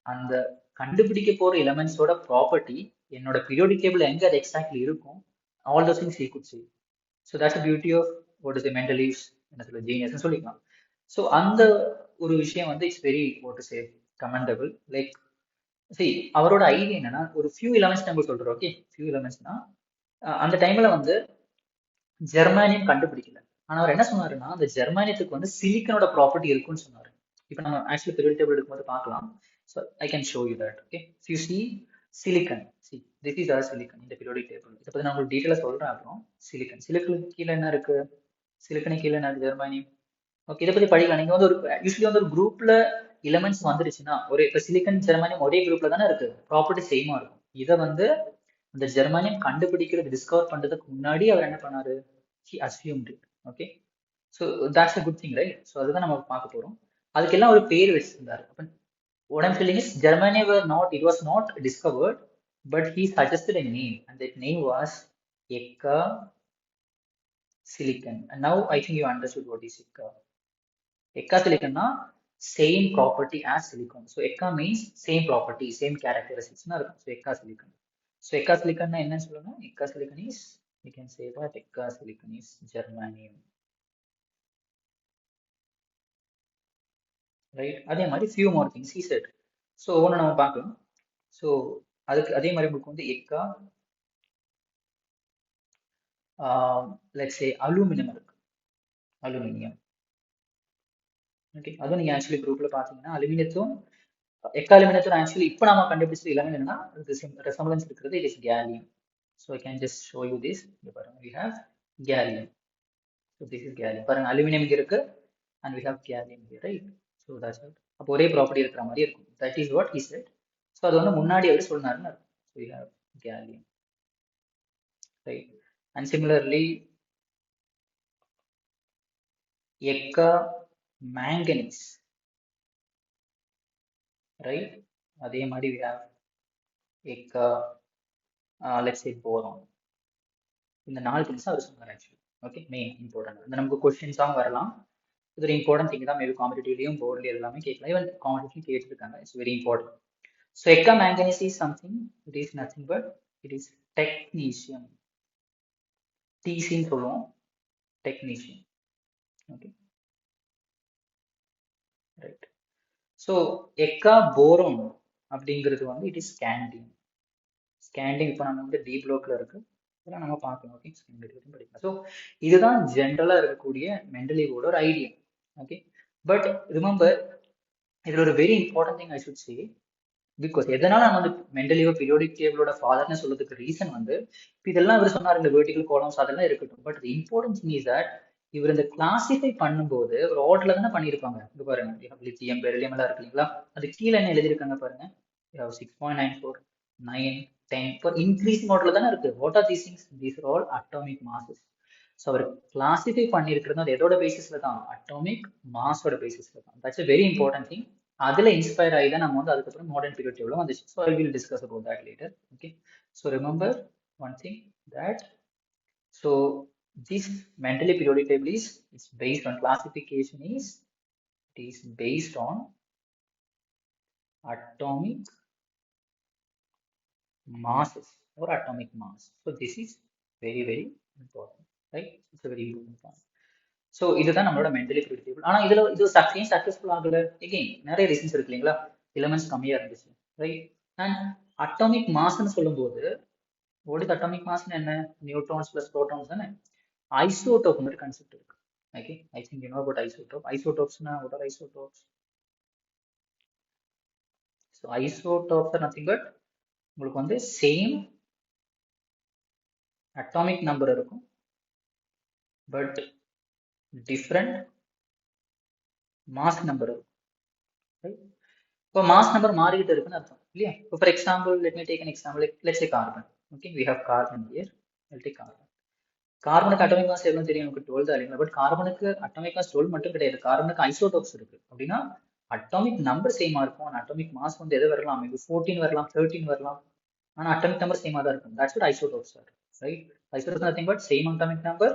அந்த கண்டுபிடிக்க போற எலிமெண்ட்ஸோட ப்ராப்பர்ட்டி என்னோட பீரியோடிக் டேபிள் எங்க அது எக்ஸாக்ட்லி இருக்கும், all those things he could see. So that's the beauty of what is the mental leaves என்ன சொல்ல ஜீனியஸ் சொல்லிக்கலாம். ஸோ அந்த ஒரு விஷயம் வந்து it's very what to say commendable. Like see அவரோட ஐடியா என்னன்னா, ஒரு ஃபியூ எலமெண்ட்ஸ் நம்ம சொல்றோம், ஓகே, ஃபியூ எலமெண்ட்ஸ்னா அந்த டைம்ல வந்து ஜெர்மானியம் கண்டுபிடிக்கல. ஆனா அவர் என்ன சொன்னாருன்னா, அந்த ஜெர்மானியத்துக்கு வந்து சிலிக்கனோட ப்ராப்பர்ட்டி இருக்குன்னு சொன்னாரு. இப்போ நம்ம ஆக்சுவலி பீரியோடிக் டேபிள் எடுக்கும்போது பார்க்கலாம். So I can show you that. Okay, you see silicon, see this is our silicon இந்த பீரியோடிக் டேபிள். இதை பத்தி நான் உங்களுக்கு டீட்டெயிலாக சொல்றேன். அப்புறம் சிலிக்கன், சிலிக்கனுக்கு கீழே என்ன இருக்கு? சிலிக்கனுக்கு கீழே என்ன இருக்கு? ஜெர்மானியம். ஓகே, இதை பத்தி படிக்கலாம். நீங்க வந்து ஒரு யூஸ்வலி வந்து ஒரு குரூப்ல எலிமெண்ட்ஸ் வந்துருச்சுன்னா, ஒரு இப்போ சிலிக்கன் ஜெர்மானியம் ஒரே குரூப்ல தானே இருக்கு, ப்ராப்பர்ட்டி சேமா இருக்கும். இதை வந்து அந்த ஜெர்மானியம் கண்டுபிடிக்கிறது, டிஸ்கவர் பண்றதுக்கு முன்னாடி அவர் என்ன பண்ணாரு? He assumed it. Okay, so that's a good thing, right? So அதுதான் நம்ம பார்க்க போறோம். அதுக்கெல்லாம் ஒரு பேர் வச்சிருந்தாரு. What I'm telling is Germany it was not discovered, but he suggested a name, and that name was Eka silicon. And now I think you understood what is Eka. Eka silicon na same property as silicon. So Eka means same property, same characteristics. So Eka silicon. So Eka silicon na enna solranga? Eka silicon is, we can say that Eka silicon is germanium. Right? அதே மாதிரி few more things he said. So ஒன்று நம்ம பார்க்கலாம். So அதுக்கு அதே மாதிரி உங்களுக்கு வந்து எக்கா லெட்ஸ் சே அலுமினியம் இருக்கு, அலுமினியம். ஓகே, அதுவும் நீங்கள் ஆக்சுவலி குரூப்ல பார்த்தீங்கன்னா அலுமினியத்தும் எக்கா அலுமினியத்தும் ஆக்சுவலி இப்போ நம்ம கண்டுபிடிச்சது எல்லாமே என்னன்னா ரெசம்பலன்ஸ் இருக்கிறது, it is gallium. So I can just show you this. இங்கே பாருங்க, we have gallium. So this is gallium. பாருங்க, அலுமினியம் இங்கே இருக்கு and we have gallium here, right? So that's it. அப்போ ஒரே ப்ராப்பர்ட்டி இருக்கிற மாதிரி இருக்கும். That is what he said. So அது வந்து முன்னாடி அவர் சொன்னாருன்னு இருக்கும். So we have gallium, right? And similarly Eka manganese, right? அதே மாதிரி we have Eka let's say boron. இந்த 4 திங்ஸ் அவர் சொன்னார் ஆக்சுவலி. Okay, main important. இந்த நமக்கு கொஸ்டின்ஸாகவும் வரலாம். இது ஒரு இம்பார்ட்டன்ட் திங் தான். மேபி காம்படிட்டிவ்லையும் போர்ட்லேயும் எல்லாமே கேட்கலாம். ஈவன் காம்படிட்டிவ் கேட்டிருக்காங்க. It's very important. So Eka manganese is something, it is nothing but it is technetium. டிசின்னு சொல்லுவோம், டெக்னீஷியன். Okay, right. ஸோ எக்கா போரோன் அப்படிங்கிறது வந்து இட் இஸ் ஸ்கேண்டியம். ஸ்கேண்டியம் இப்போ நம்ம வந்து டி ப்ளாக்ல இருக்கு, இதெல்லாம் நம்ம பார்க்கணும். ஓகே, படிக்கலாம். ஸோ இதுதான் ஜென்ரலாக இருக்கக்கூடிய மெண்டலிவோட ஒரு ஐடியா. ஓகே, பட் ரிமெம்பர் இதில் ஒரு very important thing I should say, because எதனால நம்ம வந்து மெண்டலிவோ பீரியோடிக் டேபிளோட ஃபாதர்னு சொல்றதுக்கு ரீசன் வந்து இப்போ இதெல்லாம் இவர் சொன்னார், இந்த வெர்டிகல் காலம்ஸ் அதெல்லாம் இருக்கட்டும். But important thing is that இவர் இந்த கிளாசிஃபை பண்ணும்போது ஒரு ஆர்டர்ல தானே பண்ணியிருப்பாங்க. இது பாருங்க, லித்தியம் பெரிலியம் எல்லாம் இருக்கு இல்லைங்களா? அது கீழே என்ன எழுதியிருக்காங்க பாருங்க, 6.94 9 10 for increasing order தானே இருக்கு. What are these things? These are all atomic masses. So அவர் கிளாசிஃபை பண்ணியிருக்கிறது அது எதோட பேசிஸ்ல தான்? அட்டாமிக் மாஸோட பேசிஸ்ல தான். தட்ஸ் a very important thing. அதுல இன்ஸ்பயர் ஆகி தான் நம்ம வந்து அதுக்கப்புறம் மாடர்ன் பீரியட் டேபிள் வந்துச்சு. So I will discuss about that later. Okay, so remember one thing that so this mentally periodic table is based on classification it is based on atomic masses or atomic mass. So this is very important, right? It's a very important point. So இதுதான் நம்மளோட mentally periodic table. ஆனா இது successful ஆகல. again நிறைய reasons இருக்கு இல்லைங்களா? Elements கம்மியா இருந்துச்சு, ரைட்? அண்ட் அட்டாமிக் மாஸ்ன்னு சொல்லும்போது what is atomic mass? என்ன? நியூட்ரான்ஸ் பிளஸ் புரோட்டான்ஸ் தானே? ஐசோடோப்னு ஒரு கான்செப்ட் இருக்கு. Okay, I think you know about isotope. Isotopes na, what are isotopes? So isotopes are nothing but உங்களுக்கு வந்து same atomic number இருக்கும் but different mass number இருக்கும், right? இப்போ mass number மாறிக்கிட்டு இருக்குன்னு அர்த்தம் இல்லையா? இப்போ for example, let me take an example, like, let's say carbon. Okay, we have carbon here. I'll take carbon. கார்பனுக்கு அட்டாமிக் மாஸ் எவ்வளவு தெரியும், நமக்கு 12 தான் இல்லைங்களா? பட் கார்பனுக்கு அட்டாமிக் மாஸ் 12 மட்டும் கிடையாது, கார்பனுக்கு ஐசோடோப்ஸ் இருக்கு. அப்படின்னா அட்டாமிக் நம்பர் சேமா இருக்கும், அட்டாமிக் மாஸ் வந்து எது வரலாம், இது 14 வரலாம், 13 வரலாம், ஆனா அட்டாமிக் நம்பர் சேமா தான் இருக்கும். That's what isotopes are, right? Isotopes are nothing but same atomic number,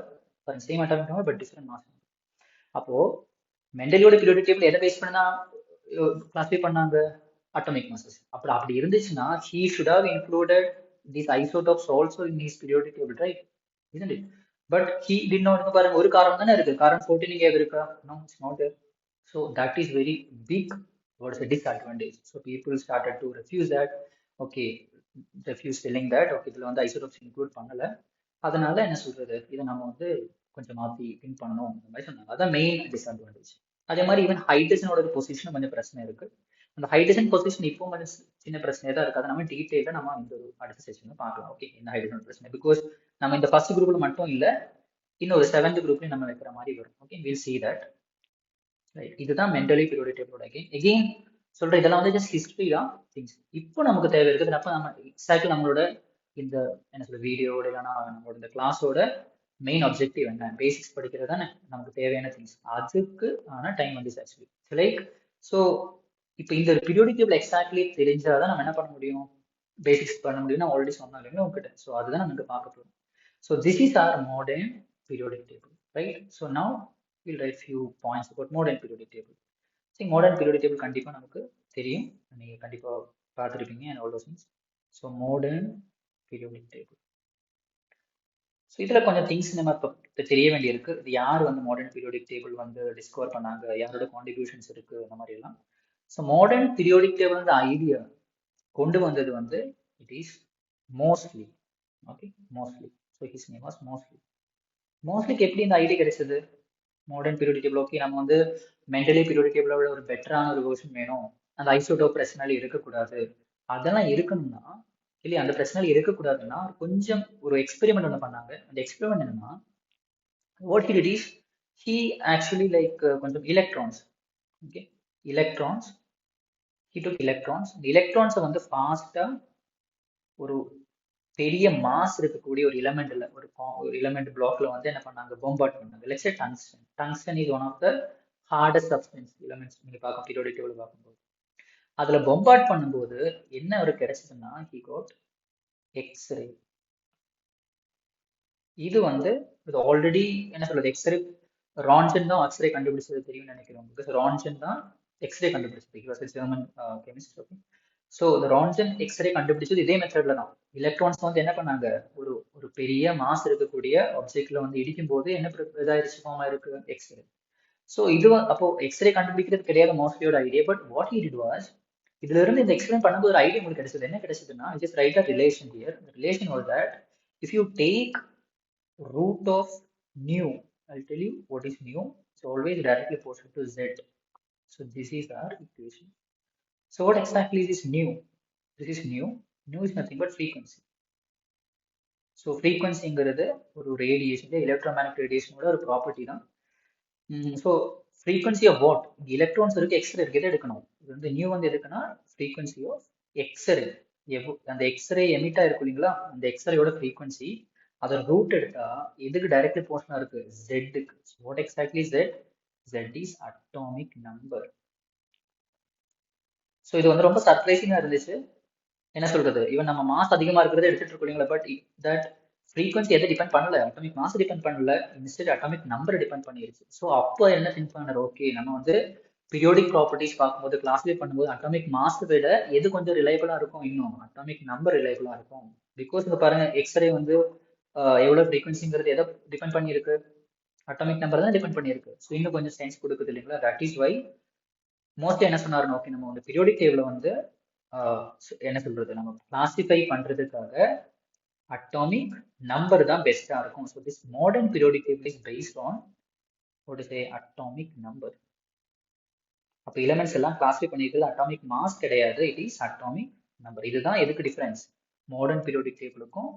same atomic number but different mass. அப்போ மெண்டலியோட பீரியாடிக் டேபிள் எதை பேஸ் பண்ணா கிளாஸிஃபை பண்ணாங்க, அட்டாமிக் மாசஸ். அப்படி இருந்துச்சுன்னா he should have included these isotopes also in his periodic table, right? Isn't it? But he did not. பாருங்க, ஒரு காரணம் தானே இருக்கு, காரணம் 14 இங்க இருக்கா? No, it's not there. So that is very big, what is a disadvantage. So people started to refuse that. Okay, refuse telling that okay இதுல வந்து isotopes include பண்ணல, அதனால என்ன சொல்றது, இதை நம்ம வந்து கொஞ்சம் மாத்தி திங்க் பண்ணணும் அந்த மாதிரி சொன்னாங்க. அதான் மெயின் டிஸ்அட்வான்டேஜ். அதே மாதிரி ஈவன் ஹைட்ரஜனோட பொசிஷன் கொஞ்சம் பிரச்சனை இருக்கு. அந்த ஹைட்ரஜன் பொசிஷன் இப்போ கொஞ்சம் சின்ன பிரச்சனையா தான் இருக்கு. அதை நம்ம டீட்டெயிலாக நம்ம இந்த ஒரு அடுத்த செஷன்ல பார்க்கலாம். ஓகே, இந்த ஹைட்ரஜன் பிரச்சனை பிகாஸ் நம்ம இந்த ஃபர்ஸ்ட் குரூப்ல மட்டும் இல்ல, இன்னொரு 7th குரூப்லயும் நம்ம வைக்கிற மாதிரி வரும். Okay, will see that. Right, இதுதான் மென்டலி பீரியாடிக் டேபிளோட அகைன் சொல்ற இதெல்லாம் வந்து ஜஸ்ட் ஹிஸ்டரி தான் திங்ஸ். இப்போ நமக்கு தேவை இருக்குது, அப்போ நம்ம எக்ஸாக்ட்லி நம்மளோட இந்த என்ன சொல்ற வீடியோட இல்லைன்னா நம்மளோட இந்த கிளாஸோட மெயின் ஆப்ஜெக்டிவ் என்ன, பேசிக்ஸ் படிக்கிறது தானே நமக்கு தேவையான திங்ஸ். அதுக்கு ஆன டைம் வந்து ஆக்சுவலி லைக் ஸோ இப்போ இந்த பீரியாடிக் டேபிள் எக்ஸாக்ட்லி தெரிஞ்சாதான் நம்ம என்ன பண்ண முடியும், பேசிக்ஸ் பண்ண முடியும்னு ஆல்ரெடி சொன்னா இல்லைங்களா உங்ககிட்ட. ஸோ அதுதான் நம்ம பார்க்க போறோம். So this is our modern periodic table, right? So now we'll write few points about modern periodic table. See, modern periodic table கண்டிப்பா நமக்கு தெரியும், நீங்க கண்டிப்பா பார்த்திருப்பீங்க and all those things. So modern periodic table. So இதுல கொஞ்சம் things நம்ம இப்போ தெரிய வேண்டியிருக்கு. இது யார் வந்து மாடர்ன் பீரியாடிக் டேபிள் வந்து டிஸ்கவர் பண்ணாங்க, யாரோட கான்ட்ரிபியூஷன்ஸ் இருக்கு, அந்த மாதிரி எல்லாம். So modern periodic table idea கொண்டு வந்தது வந்து it is Moseley, okay, Moseley. So his name was Moseley. மோஸ்ட்லிக்கு எப்படி இந்த ஐடியா கிடைச்சது, மாடர்ன் பீரியாடிக் டேபிள் ஓகே நம்ம வந்து மென்டலி பீரியாடிக் டேபிளோட ஒரு பெட்டரான ஒரு வெர்ஷன் வேணும், அந்த ஐசோடோப் பிரச்சனை இருக்கக்கூடாது, அதெல்லாம் இருக்கணும்னா இல்லையா, அந்த பிரச்சனை இருக்கக்கூடாதுன்னா கொஞ்சம் ஒரு எக்ஸ்பெரிமெண்ட் ஒன்று பண்ணாங்க. அந்த எக்ஸ்பெரிமெண்ட் என்னன்னா, what he did is he actually like கொஞ்சம் electrons, okay, electrons, he took electrons, இந்த electrons வந்து ஃபாஸ்டா ஒரு பெரிய மாஸ் இருக்கக்கூடிய ஒரு எலிமெண்ட்ல ஒரு எலிமெண்ட் பிளாக்ல வந்து என்ன பண்ணாங்க, பொம்பார்ட் பண்ணாங்க. Let's say tungsten. Tungsten is one of the hardest substance elements நீங்க பார்க்க பீரியாடிக் டேபிள் பார்க்கும்போது. அதுல பொம்பார்ட் பண்ணும்போது என்ன ஒரு கிடைச்சதுன்னா he got எக்ஸ்ரே. இது வந்து இது ஆல்ரெடி என்ன சொல்றது, எக்ஸ்ரே ரான்சன் தான் எக்ஸ்ரே கண்டுபிடிச்சது தெரியும்னு நினைக்கிறோம். பிகாஸ் ரான்சன் தான் எக்ஸ்ரே கண்டுபிடிச்சது, because German chemist. Okay, so இந்த ரான்சன் எக்ஸ்ரே கண்டுபிடிச்சது இதே மெத்தட்ல தான். எலக்ட்ரான்ஸ் வந்து என்ன பண்ணாங்க, ஒரு ஒரு பெரிய மாஸ் இருக்கக்கூடிய ஆப்ஜெக்ட்ல வந்து இடிக்கும் போது என்ன இதாயிருச்சு, ஃபார்ம் ஆயிருக்கு, எக்ஸ்ரே. ஸோ இது அப்போ எக்ஸ்ரே கண்டுபிடிக்கிறது கிடையாது மோஸ்ட்லியோட idea. But what he did was, இதுல இருந்து இந்த எக்ஸ்பிளைன் பண்ணும்போது ஒரு ஐடியா உங்களுக்கு கிடைச்சது. என்ன கிடைச்சதுன்னா, just right a relation here. Relation was that if you take root of nu, I'll tell you what is nu. It's always directly proportional to z. So this is our equation. So what exactly is nu? This is nu. Nu is nothing but frequency. So frequency ங்கிறது ஒரு radiation, electromagnetic ரேடியேஷனோட ஒரு property தான். So frequency of what, இங்கே electrons இருக்கு, x ray இருக்கு, எதை எடுக்கணும், இது வந்து நியூ வந்து எதுக்குன்னா ஃப்ரீக்வன்சி ஆஃப் எக்ஸ்ரே. அந்த எக்ஸ்ரே எமிட்டா இருக்கு இல்லைங்களா, அந்த எக்ஸ்ரேயோட ஃப்ரீக்வன்சி அதோட ரூட் எடுத்தா எதுக்கு டைரக்ட்லி போர்ஷனா இருக்கு, ஜெட்டுக்கு. What exactly Z, Z is atomic number. So இது வந்து ரொம்ப சர்ப்ரைசிங்கா இருந்துச்சு. என்ன சொல்றது, இவன் நம்ம மாஸ் அதிகமா இருக்கிறத எடுத்துட்டு இருக்கோம் இல்லைங்களா, பட் தட் ஃப்ரீக்வன்சி எதை டிபெண்ட் பண்ணல, அட்டாமிக் மாஸ் டிபெண்ட் பண்ணல, இன்ஸ்டெட் அட்டாமிக் நம்பர் டிபெண்ட் பண்ணிருச்சு. ஸோ அப்போ என்ன திங்க் பண்ணாரு, ஓகே நம்ம வந்து பீரியாடிக் ப்ராப்பர்ட்டிஸ் பார்க்கும்போது கிளாஸிஃபை பண்ணும்போது அட்டாமிக் மாஸ் விட எது கொஞ்சம் ரிலையபிளா இருக்கும், இன்னும் அட்டாமிக் நம்பர் ரிலையபிளா இருக்கும். பிகாஸ் இங்க பாருங்க, எக்ஸ்ரே வந்து எவ்வளவு ஃப்ரீக்வன்சிங்கிறது எதை டிபெண்ட் பண்ணியிருக்கு, அட்டாமிக் நம்பர் தான் டிபெண்ட் பண்ணியிருக்கு. ஸோ இன்னும் கொஞ்சம் சயின்ஸ் கொடுக்குது இல்லைங்களா. தட் இஸ் வை மோஸ்ட்லி என்ன சொன்னாருன்னா, ஓகே நம்ம வந்து பீரியாடிக் டேபிள வந்து என்ன சொல்றது, நம்ம கிளாசிஃபை பண்றதுக்காக அட்டாமிக் நம்பர் தான் பெஸ்டா இருக்கும். So this modern periodic table is based on what to say atomic number. அப்போ எலிமெண்ட்ஸ் எல்லாம் கிளாஸிஃபை பண்ணிருக்கிறது அட்டாமிக் மாஸ் கிடையாது, இட் இஸ் அட்டாமிக் நம்பர். இதுதான் எதுக்கு டிஃபரன்ஸ், மாடர்ன் பீரியாடிக் டேபிளுக்கும்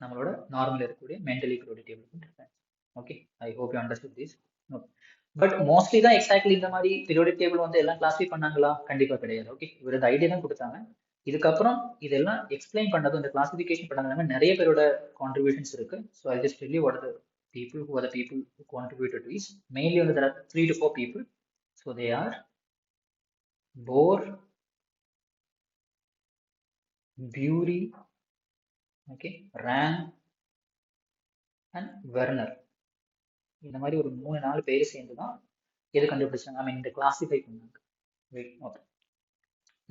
நம்மளோட நார்மல் இருக்கக்கூடிய மென்டலி பீரியாடிக் டேபிளுக்கும் difference. Okay, I hope you understood this. But Moseley தான் எக்ஸாக்ட்லி இந்த மாதிரி பீரியாடிக் டேபிள் வந்து எல்லாம் கிளாஸிஃபை பண்ணாங்களா, கண்டிப்பா கிடையாது. ஓகே, இவர் இந்த ஐடியா தான் கொடுத்தாங்க. இதுக்கப்புறம் இதெல்லாம் எக்ஸ்பிளைன் பண்ணதும் இந்த கிளாசிஃபிகேஷன் பண்ணதுனால நிறைய பேரோட கான்ட்ரிபியூஷன்ஸ் இருக்கு. So I just tell you what are the people who are the people who contributed to this. Mainly there are 3 to 4 people. So they are Bohr, Bury, okay, Rand and Werner. இந்த மாதிரி ஒரு 3-4 பேர் சேர்ந்து தான் எது கண்டுபிடிச்சாங்க, ஐ மீன் இந்த classify பண்ணாங்க. ஓகே,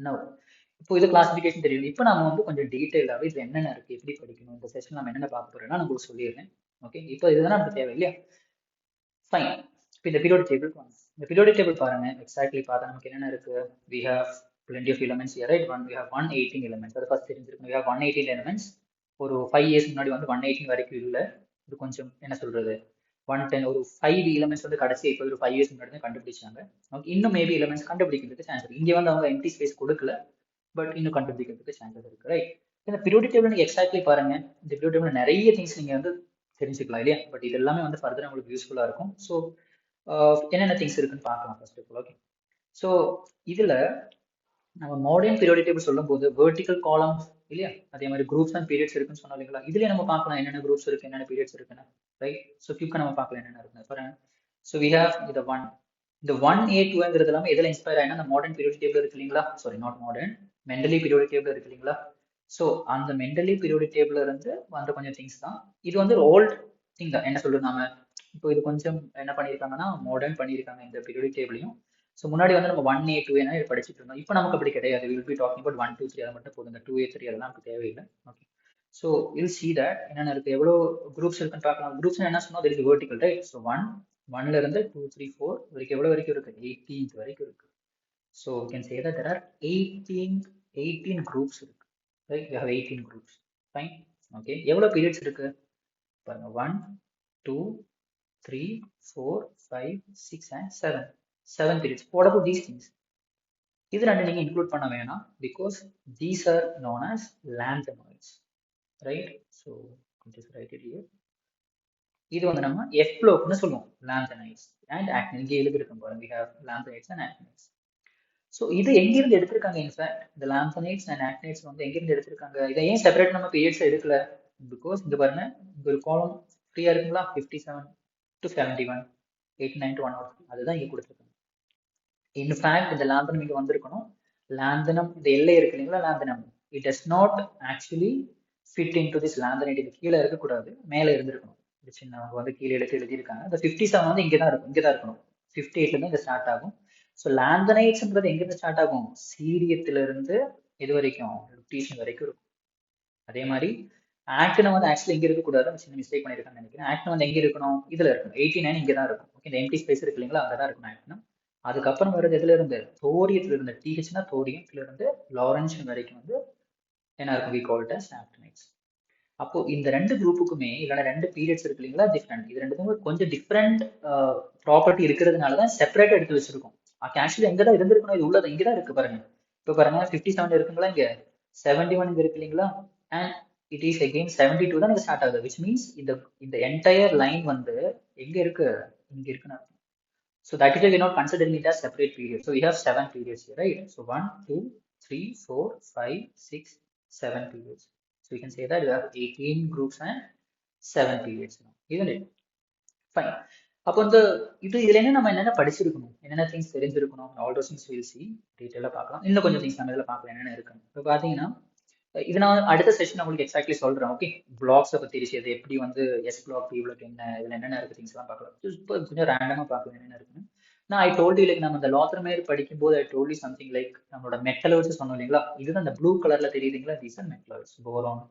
நவ் இப்போ இது கிளாசிஃபிகேஷன் தெரியும். இப்போ நம்ம வந்து கொஞ்சம் டீட்டெயிலாகவே இது என்னென்ன இருக்குது, எப்படி படிக்கணும், இந்த செஷன் நம்ம என்னென்ன பார்க்க போகிறோம்னா நான் உங்களுக்கு சொல்லிடுறேன். ஓகே, இப்போ இதுதான் நமக்கு தேவை இல்லையா. ஃபைன், இப்போ இந்த பீரியாடிக் டேபிள் வாங்க. இந்த பீரியாடிக் டேபிள் பாருங்க, எக்ஸாக்ட்லி பார்த்தா நமக்கு என்னென்ன இருக்கு. we have plenty of elements here, right? We have 118 elements. அது ஃபர்ஸ்ட் தெரிஞ்சிருக்கும். we have 118 elements. ஒரு 5 years முன்னாடி வந்து 118 வரைக்கும் இல்லை, இது கொஞ்சம் என்ன சொல்றது 110, ஒரு 5 elements வந்து கடைசி இப்போ ஒரு 5 years முன்னாடி தான் கண்டுபிடிச்சாங்க. ஓகே, இன்னும் மேபி elements கண்டுபிடிக்கிறதுக்கு சான்ஸ் இருக்கு. இங்கே வந்து அவங்க எம்டி ஸ்பேஸ் கொடுக்கல, பட் இன்னும் கண்டுபிடிக்கிறதுக்கு சான்சஸ் இருக்கு, ரைட்? இந்த பீரியாடிக் டேபிள் நீங்க எக்ஸாக்ட்லி பாருங்க, இந்த பீரியாடிக் டேபிள் நிறைய திங்ஸ் நீங்க வந்து தெரிஞ்சுக்கலாம் இல்லையா. பட் இது எல்லாமே வந்து ஃபர்தர் உங்களுக்கு யூஸ்ஃபுல்லா இருக்கும். ஸோ என்னென்ன திங்ஸ் இருக்குன்னு பார்க்கலாம் first of all. Okay, so இதுல நம்ம மாடர்ன் பீரியாடிக் டேபிள் சொல்லும் போது வெர்டிகல் காலம் இல்லையா, அதே மாதிரி குரூப்ஸ் அண்ட் பீரியட்ஸ் இருக்குன்னு சொன்னோம் இல்லைங்களா. இதுலயே நம்ம பார்க்கலாம் என்னென்ன குரூப்ஸ் இருக்கு, என்னென்ன பீரியட்ஸ் இருக்குன்னு, ரைட்? ஸோ குயிக்காக நம்ம பார்க்கலாம் என்னென்ன இருக்குன்னு பாருங்க. ஸோ வி ஹேவ் இந்த 1, இந்த 1A2ங்கிறது எல்லாமே எதில் இன்ஸ்பயர் ஆயினா அந்த மாடர்ன் பீரியாடிக் டேபிள் இருக்கு இல்லைங்களா, sorry not modern, mentally periodic table இருக்கு இல்லைங்களா. ஸோ அந்த மெண்டலி பீரியாடிக் டேபிள்ல இருந்து வந்த கொஞ்சம் திங்ஸ் தான். இது வந்து ஓல்ட் திங் தான், என்ன சொல்றது நாம இப்போ இது கொஞ்சம் என்ன பண்ணியிருக்காங்கன்னா மாடர்ன் பண்ணியிருக்காங்க இந்த பீரியாடிக் டேபிளையும். ஸோ முன்னாடி வந்து நம்ம 1A 2A படிச்சுட்டு இருந்தோம். இப்போ நமக்கு அப்படி கிடையாது. வில் பி டாக்கிங் அபவுட் 1 2 3 அதை மட்டும் போதும். இந்த 2A 3 அதெல்லாம் நமக்கு தேவையில்லை. Okay, so will see that என்னென்ன இருக்கு, எவ்வளோ குரூப்ஸ் இருக்குன்னு பார்க்கலாம். குரூப்ஸ் என்ன சொன்னோம், there is vertical, right? So 1ல இருந்து 2 3 4 வரைக்கும் எவ்வளோ வரைக்கும் இருக்கு, 18 வரைக்கும் இருக்கு. So we can say that there are 18 groups இருக்கு, right? we have 18 groups. Fine, okay. எவ்வளோ பீரியட்ஸ் இருக்கு பாருங்க, 1 2 3 4 5 6 and 7 periods. What about these things? இது ரெண்டு நீங்க இன்க்ளூட் பண்ண வேணாம், because these are known as lanthanoids, right? So just write it here. இது வந்து நம்ம எஃப்ளோக்னு சொல்லுவோம், lanthanides and actinides. இங்கே எழுதிருக்கோம் பாருங்க, we have lanthanides and actinides. So இது எங்கிருந்து எடுத்திருக்காங்க, இன்ஃபேக்ட் இந்த lanthanides and actinides வந்து எங்கிருந்து எடுத்திருக்காங்க, இதை ஏன் செப்பரேட் நம்ம பீரியட்ஸ் எடுக்கல, பிகாஸ் இந்த பாருங்க இங்க ஒரு காலம் ஃப்ரீயா இருக்குங்களா, 57 to 71, 89 to 103, அதுதான் இங்க கொடுத்துருக்காங்க. இன்ஃபேக்ட் இந்த லாந்தனம் இங்க வந்திருக்கணும். லாந்தனம் இந்த எல்லை இருக்கு இல்லைங்களா, lanthanum it does not actually fit into this lanthanide. இது கீழே இருக்கக்கூடாது, மேலே இருந்திருக்கணும். இது சின்ன அவங்க வந்து கீழே எடுத்து எழுதியிருக்காங்க. இந்த 57 வந்து இங்கே தான் இருக்கும், இங்கே தான் இருக்கணும். 58ல இருந்து இங்கே ஸ்டார்ட் ஆகும். ஸோ லாந்தனைட்ஸ்ன்றது எங்கிருந்து ஸ்டார்ட் ஆகும், சீரியத்திலிருந்து இது வரைக்கும் லூட்டீஷன் வரைக்கும் இருக்கும். அதே மாதிரி ஆக்டினம் வந்து ஆக்சுவலி இங்கே இருக்கக்கூடாது, சின்ன மிஸ்டேக் பண்ணியிருக்காங்கன்னு நினைக்கிறேன். ஆக்டினம் வந்து எங்கே இருக்கணும், இதில் இருக்கணும். 89 இங்கே தான் இருக்கும். ஓகே, இந்த எம்டி ஸ்பேஸ் இருக்கு இல்லைங்களா, அங்கே தான் இருக்கணும் ஆக்டினம். அதுக்கப்புறம் வருது எதுல இருந்து, தோரியத்துல இருந்து, டிஹெச்னா தோரியத்துல இருந்து லாரன்ஷன் வரைக்கும் வந்து என்ன இருக்கும், we call it as actinides. அப்போ இந்த ரெண்டு குரூப்புக்குமே இல்லைன்னா ரெண்டு பீரியட்ஸ் இருக்கு இல்லைங்களா, டிஃப்ரெண்ட். இது ரெண்டுக்குமே கொஞ்சம் டிஃப்ரெண்ட் ப்ராப்பர்ட்டி இருக்கிறதுனால தான் செப்பரேட்டா எடுத்து வச்சிருக்கோம். ஆக்சுவலி எங்க தான் இருந்திருக்கணும், இது உள்ளது இங்கே தான் இருக்கு பாருங்க. இப்போ பாருங்க 57 இருக்குங்களா, இங்க 71 இங்க இருக்கு இல்லைங்களா, அண்ட் இட் இஸ் அகெயின் 72 தான் இங்க ஸ்டார்ட் ஆகுது. விச் மீன்ஸ் இந்த என்டையர் லைன் வந்து எங்க இருக்கு, இங்க இருக்குன்னு. So that is why we are not considering it as separate periods. So we have 7 periods here, right? So 1 2 3 4 5 6 7 periods. So we can say that we have 18 groups and 7 periods now, isn't it? Fine. அப்போ இந்த இதுல என்ன நம்ம என்னென்ன படிச்சிருக்கணும், என்னென்ன things தெரிஞ்சிருக்கணும், all those things will see டீட்டெயிலாக பார்க்கலாம். இன்னும் கொஞ்சம் திங்ஸ் நம்ம இதில் பார்க்கலாம் என்னென்ன இருக்குன்னு. இப்போ பார்த்தீங்கன்னா இது நான் அடுத்த செஷன் உங்களுக்கு எக்ஸாக்ட்லி சொல்றேன். ஓகே, பிளாக்ஸை பற்றி இது எப்படி வந்து எஸ் பிளாக் பி பிளாக் என்ன, இதில் என்னென்ன இருக்கு திங்ஸ் எல்லாம் பார்க்கலாம். இப்போ கொஞ்சம் ரேண்டமாக பார்க்கலாம் என்னென்ன இருக்குன்னு. நான் ஐ டோல்ட் யூ லைக் நம்ம இந்த லாத்தர்மேர் படிக்கும்போது I told you something like நம்மளோட மெட்டலாய்ட்ஸ் சொன்னோம் இல்லைங்களா, இதுதான் அந்த ப்ளூ கலர்ல தெரியுதுங்களா, these are metalloids. Boron,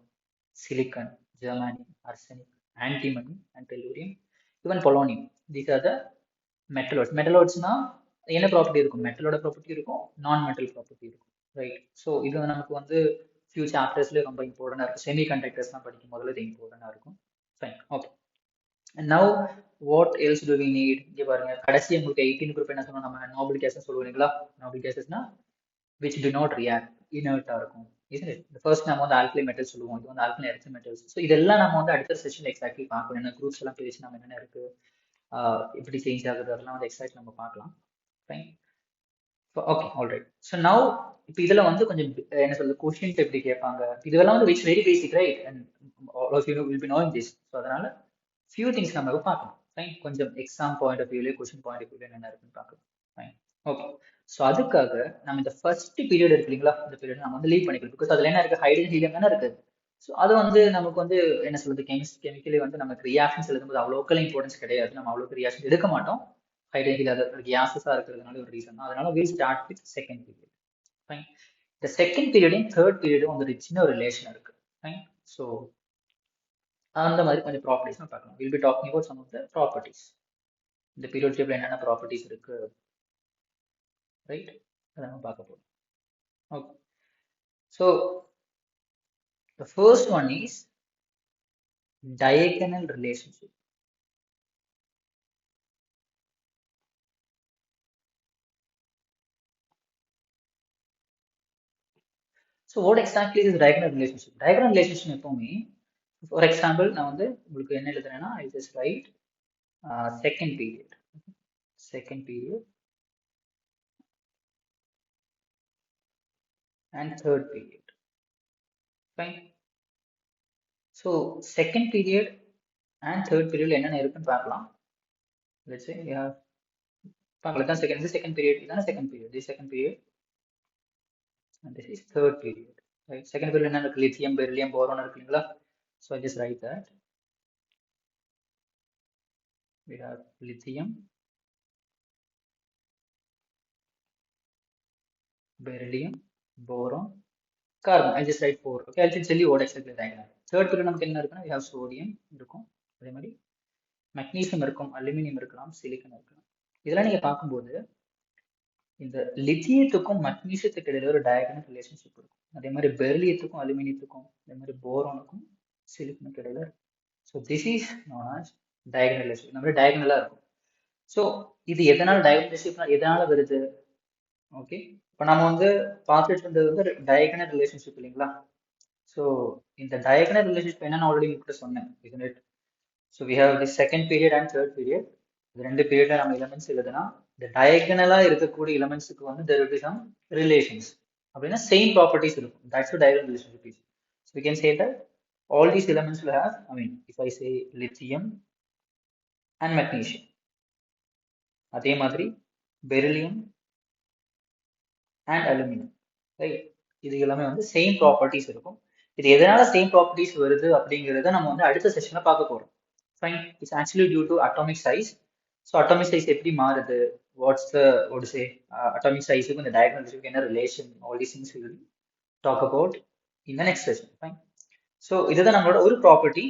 silicon, germanium, arsenic, antimony and tellurium, even polonium. These are the metalloids. மெட்டலாய்ட்ஸ்னா என்ன ப்ராப்பர்ட்டி இருக்கும், மெட்டலோட ப்ராப்பர்ட்டி இருக்கும், நான் மெட்டல் ப்ராப்பர்ட்டி இருக்கும், ரைட்? ஸோ இது நமக்கு வந்து ஃபியூ சாப்டர்ஸ்ல ரொம்ப இம்பார்ட்டண்டா இருக்கும். செமி கண்டக்டர்ஸ்லாம் படிக்கும் போதுல இது இம்பார்ட்டண்டா இருக்கும். Fine, okay. Now what else do we need? இங்க பாருங்க கடைசி உங்களுக்கு 18 குரூப் என்ன சொன்னோம் நம்ம நோபல் கேஸஸ் சொல்லுவீங்களா? நோபல் கேஸஸ்னா which do not react, inert இருக்கும், isn't it? The first நம்ம வந்து alkali metals சொல்லுவோம், இது வந்து alkaline earth metals. ஸோ இதெல்லாம் நம்ம வந்து அடுத்த செஷன் எக்ஸாக்ட்லி பார்க்கணும். என்ன குரூப்ஸ் எல்லாம் பேசி நம்ம என்னென்ன இருக்கு, எப்படி சேஞ்ச் ஆகுது, அதெல்லாம் வந்து எக்ஸாக்ட் நம்ம பார்க்கலாம். Fine. Okay, alright. So now இப்போ இதில் வந்து கொஞ்சம் என்ன சொல்றது, கொஷின்ஸ் எப்படி கேட்பாங்க, இதெல்லாம் வந்து which very basic, right? And all of you will be knowing this. So அதனால ஃபியூ திங்ஸ் நம்ம பார்க்கணும். ஃபைன். கொஞ்சம் எக்ஸாம் பாயிண்ட் ஆஃப் வியூலே, கொஷின் பாயிண்ட் ஆஃப் வியூல என்ன இருக்குன்னு பார்க்கலாம். ஃபைன். ஓகே. ஸோ அதுக்காக நம்ம இந்த ஃபர்ஸ்ட் பீரியட் இருக்கு இல்லைங்களா, இந்த பீரியட் நம்ம வந்து லீவ் பண்ணிக்கலாம். பிகாஸ் அதில் என்ன இருக்கு, ஹைட்ரஜன் ஹீலியம் தானே இருக்கு. ஸோ அது வந்து நமக்கு வந்து என்ன சொல்றது, கெமிக்கலி வந்து நமக்கு ரியாக்ஷன்ஸ் எழுதும்போது அவ்வளோக்கெல்லாம் இம்பார்ட்டன்ஸ் கிடையாது. நம்ம அவ்வளோக்கு ரியாக்ஷன் எடுக்க மாட்டோம். ஹைட்ரஜன் ஹீலியம் கேஸஸாக இருக்கிறதுனால ஒரு ரீசன் தான். அதனால will start with second period. Fine. இந்த செகண்ட் பீரியடையும் தேர்ட் பீரியடும் வந்து சின்ன ஒரு ரிலேஷன் இருக்கு. ஃபைன். ஸோ அந்த மாதிரி கொஞ்சம் ப்ராப்பர்ட்டிஸ் பார்க்கலாம். Will be talking about some of the properties. இந்த பீரியட் டேபிள் என்னென்ன ப்ராப்பர்ட்டிஸ் இருக்கு, ரைட்? அதை நம்ம பார்க்க போகிறோம். Okay. So the first one is diagonal relationship. So what exactly is diagonal relationship? Diagonal relationship எப்பவுமே, for example, நான் வந்து உங்களுக்கு என்ன எழுதுறேன்னா, I just write second period and third period. Fine. So second period and third period என்னென்ன இருக்குன்னு பார்க்கலாம். Let's say we have பார்க்கலாம். second period, இதான second period, this second period and this is third period. Right. Second period என்ன இருக்கு, lithium, beryllium, boron இருக்குங்களா. So I just write that we have lithium, beryllium, boron, carbon. I just write 4. Okay, I'll tell you what exactly diagram. Third period நமக்கு என்ன இருக்குன்னா, we have sodium இருக்கும், அதே மாதிரி magnesium இருக்கும், aluminum இருக்கலாம், silicon இருக்கலாம். இதெல்லாம் நீங்க பார்க்கும்போது இந்த லித்தியத்துக்கும் மக்னீசியத்துக்கு இடையில ஒரு டயகனல் ரிலேஷன்ஷிப் இருக்கும். அதே மாதிரி பெர்லியத்துக்கும் அலுமினியத்துக்கும், அதே மாதிரி போரோனுக்கும் சிலிக்கனுக்கு இடையில இருக்கும். So this is known as diagonal relationship. நம்ம டயகனலா இருக்கும். ஸோ இது எதனால டயகனல் ரிலேஷன்ஷிப் எதனால வருது? ஓகே, இப்போ நம்ம வந்து பார்த்துட்டு இருந்தது வந்து டயகனல் ரிலேஷன்ஷிப் இல்லைங்களா. ஸோ இந்த டயகனல் ரிலேஷன்ஷிப் என்னன்னு ஆல்ரெடி உங்ககிட்ட சொன்னேன், isn't it? So we have the second period and third period. இது ரெண்டு பீரியட்ல நம்ம எலிமெண்ட்ஸ் எழுதுனா இந்த டயகனலா இருக்கக்கூடிய எலிமெண்ட்ஸுக்கு வந்து there will be some relations, அப்படின்னா சேம் ப்ராப்பர்ட்டிஸ் இருக்கும். That's the diagonal relationship is. So we can say that all these elements will have, I mean, if I say lithium and magnesium, அதே மாதிரி beryllium and aluminum, right? இது எல்லாமே வந்து same properties இருக்கும். இது எதனால same properties வருது அப்படிங்கிறத நம்ம வந்து அடுத்த செஷன்ல பார்க்க போறோம். Fine. It's actually due to atomic size. So atomic size எப்படி மாறுது, what's the, what to say, atomic size க்கு இந்த diagonal relationship என்ன relation, all these things we will talk about in the next session. Fine. So இதுதான் நம்மளோட ஒரு property.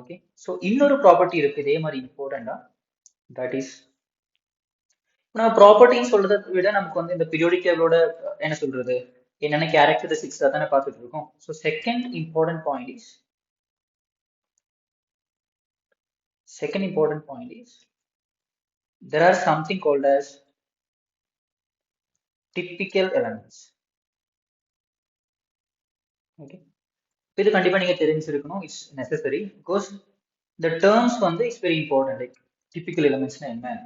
Okay, so இன்னொரு property இருக்கு இதே மாதிரி இம்பார்ட்டண்டா, தட் இஸ் நம்ம ப்ராப்பர்ட்டின்னு சொல்றதை விட நமக்கு வந்து இந்த பீரியோடிக் டேபிளோட என்ன சொல்றது, என்னென்ன கேரக்டரிஸ்டிக்ஸ் தானே பார்த்துட்டு இருக்கோம். So second important point is there are something called as typical elements. Okay, இது கண்டிப்பா நீங்க தெரிஞ்சிருக்கணும். It's necessary because the terms வந்து it's very important. Like typical எலிமெண்ட்ஸ்னா என்ன?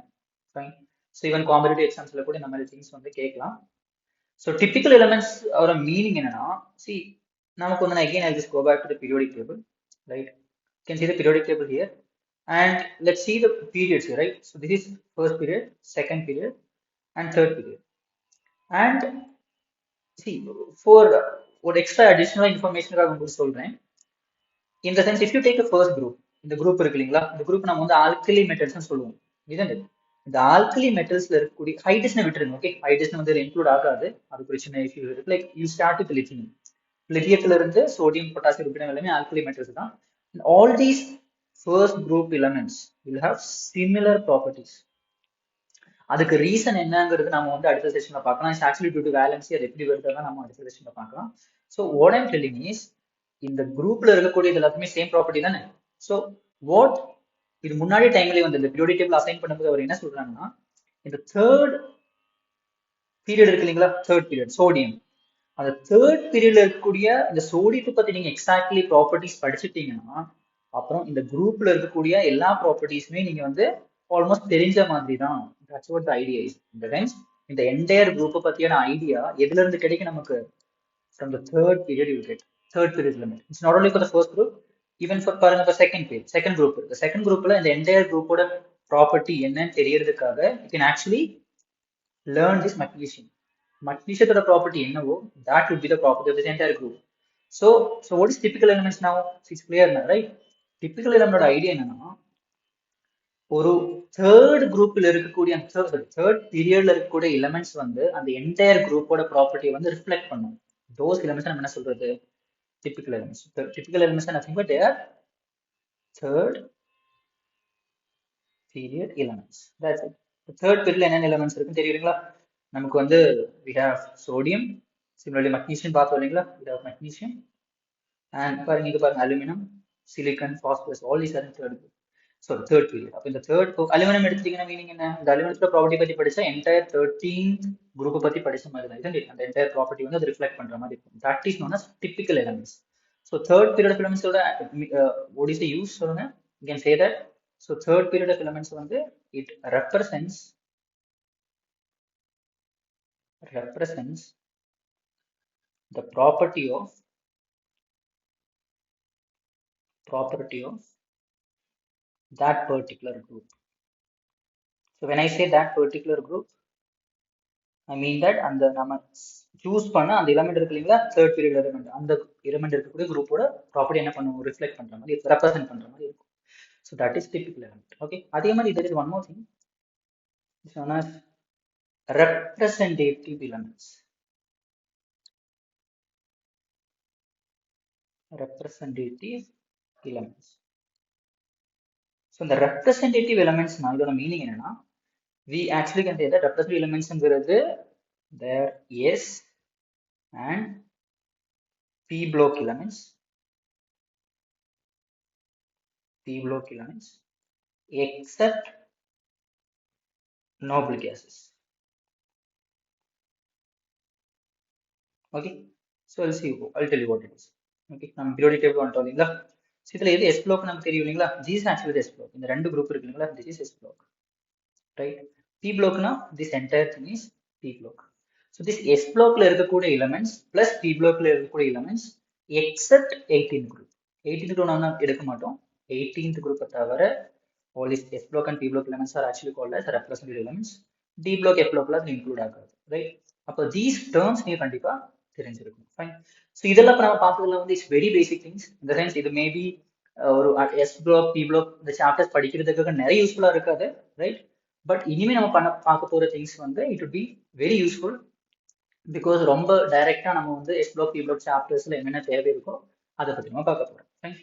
ஃபைன். ஸோ ஈவன் காம்படிட்டிவ் எக்ஸாம்ஸ்ல கூட இந்த மாதிரி திங்ஸ் வந்து கேட்கலாம். ஸோ டிபிக்கல் எலிமெண்ட்ஸ் அவரோட மீனிங் என்னன்னா, சி நமக்கு வந்து again I'll just go back to the periodic table, right? You can see the periodic table here and let's see the periods here, right? So this is first period, second period and third period. And see, for what extra additional information உங்களுக்கு சொல்றேன். In the sense, if you take a first group, இந்த group இருக்கு இல்லைங்களா, இந்த group நம்ம வந்து alkali metals சொல்லுவோம். இதுதான் இந்த ஆல்கலி மெட்டல்ஸ்ல இருக்கக்கூடிய ஹைட்ரஜனை விட்டுருங்க. ஓகே, ஹைட்ரஜன் வந்து இன்க்ளூட் ஆகாது, அது பிரச்சனை இஷ்யூ இருக்கு. Like you start with lithium. லித்தியத்துல இருந்து சோடியம், பொட்டாசியம், ருபிடியம் எல்லாமே ஆல்கலி மெட்டல்ஸ் தான். All these first group elements will have similar properties. அதுக்கு ரீசன் என்னங்கிறது நம்ம வந்து அடுத்த செஷன்ல பார்க்கலாம். It's actually due to valency, அது எப்படி வருதுன்னா நம்ம அடுத்த செஷன்ல பார்க்கலாம். So what I'm telling is, இந்த குரூப்ல இருக்கக்கூடிய எல்லாத்துமே சேம் ப்ராப்பர்ட்டி தானே. ஸோ வாட் இது முன்னாடி டைம்ல வந்து இந்த பீரியாடிக் டேபிள் அசைன் பண்ணும்போது அவர் என்ன சொல்றாங்கன்னா, இந்த தேர்ட் பீரியட் இருக்கு இல்லைங்களா, தேர்ட் பீரியட் சோடியம், அந்த தேர்ட் பீரியட்ல இருக்கக்கூடிய இந்த சோடியத்தை பத்தி நீங்க எக்ஸாக்ட்லி ப்ராப்பர்ட்டிஸ் படிச்சுட்டீங்கன்னா, அப்புறம் இந்த குரூப்ல இருக்கக்கூடிய எல்லா ப்ராப்பர்ட்டிஸுமே நீங்க வந்து ஆல்மோஸ்ட் தெரிஞ்ச மாதிரி தான். That's what the idea is. இந்த டைம்ஸ் இந்த என்டையர் குரூப்பை பத்தியான ஐடியா எதுல இருந்து கிடைக்கும் நமக்கு? From the third period you will get third period limit. It's not only for the first group, even for பாருங்க the second period, second group. The second groupல இந்த entire group ஓட property என்னன்னு தெரியறதுக்காக you can actually learn this magnesium. Magnesium property என்னவோ that would be the property of this entire group. So what is typical elements now? It's clear now, right? Typical element idea என்னன்னா, ஒரு third குரூப்ல இருக்கக்கூடிய third பீரியட்ல இருக்கக்கூடிய elements வந்து அந்த entire குரூப்போட ப்ராப்பர்ட்டியை வந்து ரிஃப்ளெக்ட் பண்ணும். தோஸ் எலிமெண்ட்ஸ் நம்ம என்ன சொல்றது? Typical elements. The typical elements are nothing but they are third period elements. That's it. The third period என்னென்ன elements இருக்குன்னு தெரியுங்களா? நமக்கு வந்து we have sodium, similarly magnesium பார்த்தோம் இல்லைங்களா? We have magnesium and பாருங்க இங்க பாருங்க aluminum, silicon, phosphorus, all these are in third period. So third period. அப்ப இந்த third aluminum எடுத்துட்டீங்கன்னா மீனிங் என்ன? இந்த aluminum ப்ராப்பர்ட்டி பத்தி படிச்சா entire 13th group பத்தி படிச்ச மாதிரி தான். இது அந்த entire property வந்து அது ரிஃப்ளெக்ட் பண்ற மாதிரி இருக்கும். That is known as typical elements. So third period of elements what is the use? You can say that. So third period of elements it represents the property of that particular group. So when I say that particular group, I mean that அந்த நம்ம choose பண்ண அந்த element இருக்கு இல்லைங்களா, third period element, அந்த element இருக்கக்கூடிய குரூப்போட property என்ன பண்ணுவோம்? ரிஃப்ளெக்ட் பண்ற மாதிரி, ரெப்ரசென்ட் பண்ற மாதிரி இருக்கும். So that is typical element. Okay. அதே மாதிரி there is one more thing. It's known as representative elements. Representative elements. So the representative elements na idoda meaning enna, we actually can say that representative elements engiradhu there S and P block elements. Except noble gases. Okay. So I'll tell you what it is. Okay. நம்ம periodic table வந்துட்டோம் இல்லைங்களா? So இதுல எது S block நமக்கு தெரியும் இல்லைங்களா? This is actually the S block. இந்த ரெண்டு குரூப் இருக்கு இல்லைங்களா? This is S block. Right? P block na this entire thing is P block. So this S block ல இருக்கக்கூடிய elements plus P block ல இருக்கக்கூடிய elements except 18th group. 18th group நாம எடுக்க மாட்டோம். 18th group தவிர all these S block and P block elements are actually called as representative elements. D block, F block ல include ஆகாது. Right? அப்போ these terms நீங்க கண்டிப்பா தெரிஞ்சிருக்கும். Fine. So இதெல்லாம் இப்ப நம்ம பார்த்ததுல வந்து இட்ஸ் வெரி பேசிக் திங்ஸ். இந்த சென்ஸ் இது மேபி ஒரு S block, P block இந்த சாப்டர்ஸ் படிக்கிறதுக்காக நிறைய யூஸ்ஃபுல்லா இருக்காது. ரைட்? பட் இனிமே நம்ம பார்க்க போற திங்ஸ் வந்து it would be very useful. Because ரொம்ப டைரக்டா நம்ம வந்து S block, P block சாப்டர்ஸ்ல என்னென்ன தேவை இருக்கோ அதை பத்தி நம்ம பார்க்க போறோம். Right?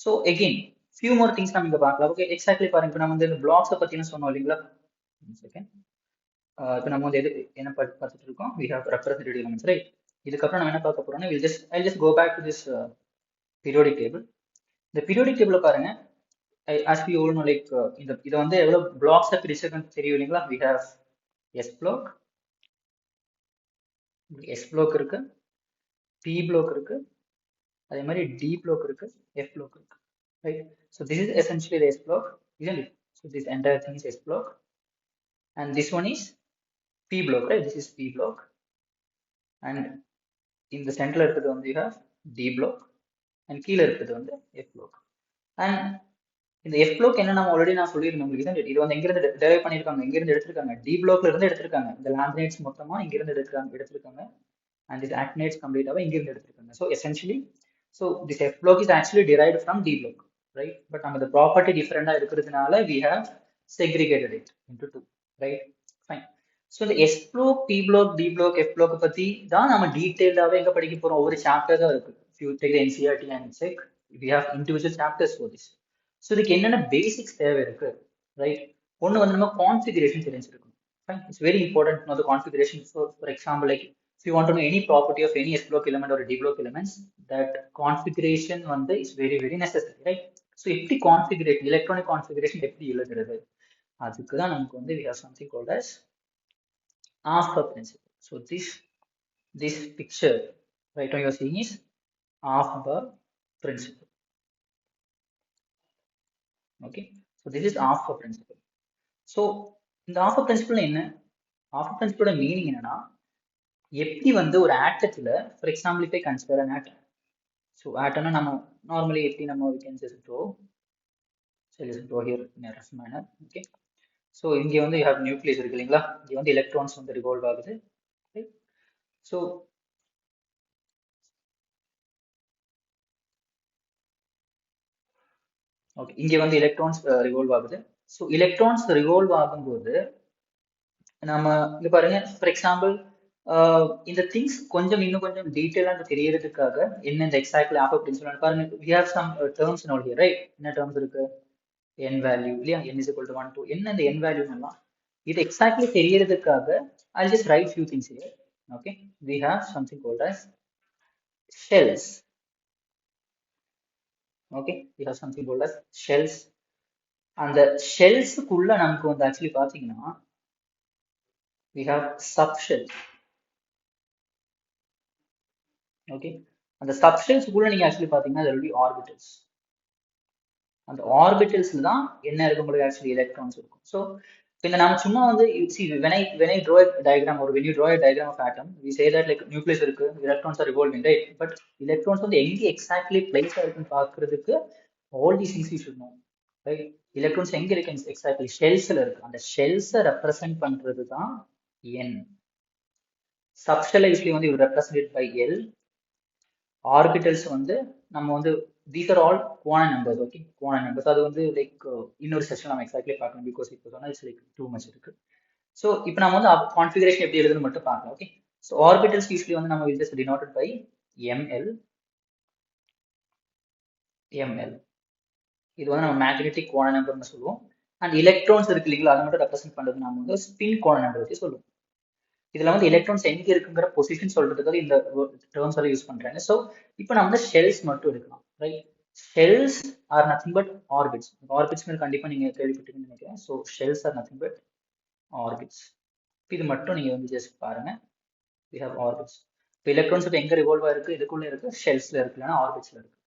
So again few more things நம்ம இங்க பார்க்கலாம். ஓகே, எக்ஸாக்ட்லி பாருங்க. இப்போ நம்ம வந்து இந்த பிளாக்ஸை பத்தின சொன்னோம் இல்லைங்களா? செகண்ட். இப்போ நம்ம வந்து என்ன பார்த்துட்டு இருக்கோம்? We have representative elements, right? இதுக்கப்புறம் நம்ம என்ன பார்க்க போறோம்னா I'll just go back to this periodic table. இந்த periodic table பாருங்க, as we all know, like இதை வந்து எவ்வளவு blocks பிரிச்சிருக்குன்னு தெரியும் இல்லைங்களா? We have S block இருக்கு, P block இருக்கு, அதே மாதிரி D block இருக்கு, F block இருக்கு, right? So this is essentially the S block, isn't it? So this entire thing is S block, and this one is P block, right? This is P block, and in the center இருக்கிறது வந்து you have D block, and கீழே இருக்கிறது வந்து F block. And இந்த F block என்ன நம்ம already நான் சொல்லியிருந்தேன் உங்களுக்கு, இது வந்து எங்கிருந்து டெரைவ் பண்ணியிருக்காங்க, எங்கிருந்து எடுத்திருக்காங்க? D blockல இருந்து எடுத்திருக்காங்க. இந்த லாமினேட்ஸ் மொத்தமா இங்கிருந்து எடுத்திருக்காங்க, and this actinates கம்ப்ளீட்டாவே இங்கிருந்து எடுத்திருக்காங்க. So essentially, so this F block is actually derived from D block, right? But நம்ம the property different இருக்கிறதுனால we have segregated it into two, right? Fine. So the S block, P block, D block, F block பத்தி தான் நம்ம டீடைல்டாவே எங்க படிக்க போறோம்? ஒவ்வொரு chapter தான் இருக்கு. If you take the NCERT and check, we have individual chapters for this. So இதுக்கு என்னென்ன பேசிக்ஸ் தேவை இருக்கு, ரைட்? ஒன்று வந்து நம்ம கான்ஃபிகரேஷன் தெரிஞ்சிருக்கணும். Fine. It's very important to know the configuration. For example, like if you want to know any property of any S block element or a D block elements, that configuration is very necessary, right? So எப்படி configuration, electronic configuration எப்படி எழுதுறது, அதுக்கு தான் நமக்கு வந்து we have something called as half-per principle. So this picture right now you are seeing is half-per principle. Okay, so this is half-per principle. So இந்த half-per principle என்ன, half-per principle meaning என்னன்னா, எப்படி வந்து ஒரு ஆட்டத்துல, ஃபார் எக்ஸாம்பிள் இப்போ consider an atom. So ஆட்டம்னா நம்ம normally எப்படி நம்ம we can just draw, so let's draw here in a rough manner. Okay, so இங்கே வந்து you have nucleus இருக்கு இல்லைங்களா, இங்கே வந்து எலக்ட்ரான்ஸ் வந்து ரிவால்வ் ஆகுது. ஸோ ஓகே, இங்கே வந்து எலக்ட்ரான்ஸ் ரிவால்வ் ஆகுது. ஸோ எலக்ட்ரான்ஸ் ரிவால்வ் ஆகும்போது நம்ம இங்க பாருங்க, ஃபார் எக்ஸாம்பிள் இந்த திங்ஸ் கொஞ்சம் இன்னும் கொஞ்சம் டீட்டெயிலாக தெரியறதுக்காக என்ன இந்த எக்ஸாக்ட்லி ஆஃப் அப்படின்னு சொல்லுவாங்க பாருங்க. we have some terms in all here, right? என்ன டேர்ம்ஸ் இருக்கு, n வேல்யூ இல்லையா, n is equal to 1 2, என்ன இந்த n வேல்யூ எல்லாம் இது exactly தெரியறதுக்காக I'll just write few things here. Okay, we have something called as shells. Okay, we have something called as shells. அந்த ஷெல்ஸுக்குள்ள நமக்கு வந்து ஆக்சுவலி பாத்தீங்கன்னா we have subshells. Okay, அந்த சப்ஷெல்ஸ்க்குள்ள நீங்க ஆக்சுவலி பாத்தீங்கன்னா there will be orbitals. அந்த ஆர்பிட்டல்ஸ்ல தான் என்ன இருக்கு, உங்களுக்கு ஆக்சுவலி எலக்ட்ரான்ஸ் இருக்கும். ஸோ இந்த நம்ம சும்மா வந்து see when I draw a diagram or when you draw a diagram of atom, we say that like nucleus இருக்கு, electrons are revolving, right? But electrons வந்து எங்க எக்ஸாக்ட்லி பிளேஸ் இருக்குன்னு பாக்குறதுக்கு all these things you should know, right? Electrons எங்க இருக்கு exactly, ஷெல்ஸ்ல இருக்கு. அந்த ஷெல்ஸை represent பண்றது தான் n. சப்ஷெல்லை யூஸ்வலி வந்து represented by L. ஆர்பிட்டல்ஸ் வந்து நம்ம வந்து these are all quantum numbers. Okay, quantum numbers அது வந்து லைக் இன்னொரு செஷன் நம்ம எக்ஸாக்ட்லி பார்க்கணும், பிகாஸ் இப்போ சொன்னா இட்ஸ் லைக் டூ மச் இருக்கு. ஸோ இப்போ நம்ம வந்து கான்ஃபிகரேஷன் எப்படி எழுதுன்னு மட்டும் பார்க்கலாம். ஓகே, ஸோ ஆர்பிட்டல்ஸ் யூஸ்வலி வந்து நம்ம just denoted by ml. இது வந்து நம்ம மேக்னெட்டிக் குவாண்டம் நம்பர்னு சொல்லுவோம். அண்ட் எலக்ட்ரான்ஸ் இருக்கு இல்லைங்களா, அதை மட்டும் ரெப்ரசென்ட் பண்றது நம்ம வந்து ஸ்பின் குவாண்டம் நம்பர் வச்சு சொல்லுவோம். இதுல வந்து எலக்ட்ரான்ஸ் எங்க இருக்குங்கிற பொசிஷன் சொல்றதுக்காக இந்த டேர்ம்ஸ் எல்லாம் யூஸ் பண்றாங்க. ஸோ இப்போ நம்ம வந்து ஷெல்ஸ் மட்டும் எடுக்கலாம், right? Shells are nothing but orbits. Orbits கண்டிப்பா நீங்க கேள்விப்பட்டிருக்கீங்கன்னு நினைக்கிறேன். So shells are nothing but orbits. இது மட்டும் நீங்க வந்து ஜஸ்ட் பாருங்க, we have orbits. இப்போ எலக்ட்ரான்ஸ் இப்போ எங்க ரிவால்வ் ஆயிருக்கு, இதுக்குள்ள இருக்கு, ஷெல்ஸ்ல இருக்கு, இல்லைன்னா ஆர்பிட்ஸ்ல இருக்கு.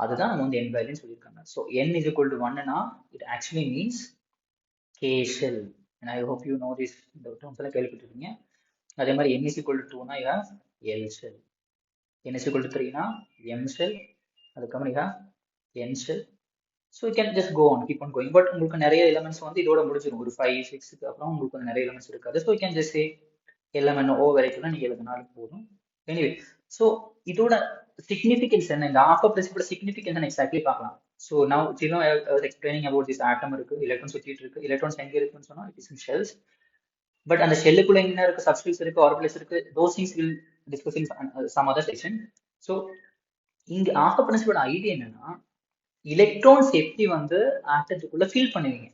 அதுதான் நம்ம வந்து n வேல்யூன்னு சொல்லியிருக்காங்க. So n is equal to 1னா it actually means k shell. and I hope you know this, இந்த டேர்ம்ஸ் எல்லாம் கேள்விப்பட்டிருக்கீங்க. அதே மாதிரி n is equal to 2னா you have L shell. n is equal to 3னா m shell. அதுக்கப்புறம் you have n shell. So you can just go on, keep on going. But உங்களுக்கு நிறைய elements வந்து இதோட முடிஞ்சிடும். ஒரு 5 6க்கு அப்புறம் உங்களுக்கு வந்து நிறைய எலிமெண்ட்ஸ் இருக்காது. So you can just say element O வரைக்கும் நீங்க எழுதினாலும் போதும். எனிவே, ஸோ இதோட சிக்னிஃபிகன்ஸ் என்ன, இந்த ஆஃப் பிரின்சிபல் சிக்னிஃபிகன்ஸ் எக்ஸாக்ட்லி பார்க்கலாம். So now I was explaining about this atom இருக்கு, எலக்ட்ரான் சுத்திட்டு இருக்கு. எலக்ட்ரான்ஸ் எங்க இருக்குன்னு சொன்னா it is in shells. But அந்த ஷெல்லுக்குள்ள என்ன இருக்கு, சப்ஸ்டில்ஸ் இருக்கு, ஆர்பிட்டல்ஸ் இருக்கு. those things will discuss in some other section. So இங்க ஆஃப் பிரின்சிபல் ஐடியா என்னன்னா, எலக்ட்ரான்ஸ் எப்படி வந்து ஆட்டத்துக்குள்ள ஃபில் பண்ணுவீங்க,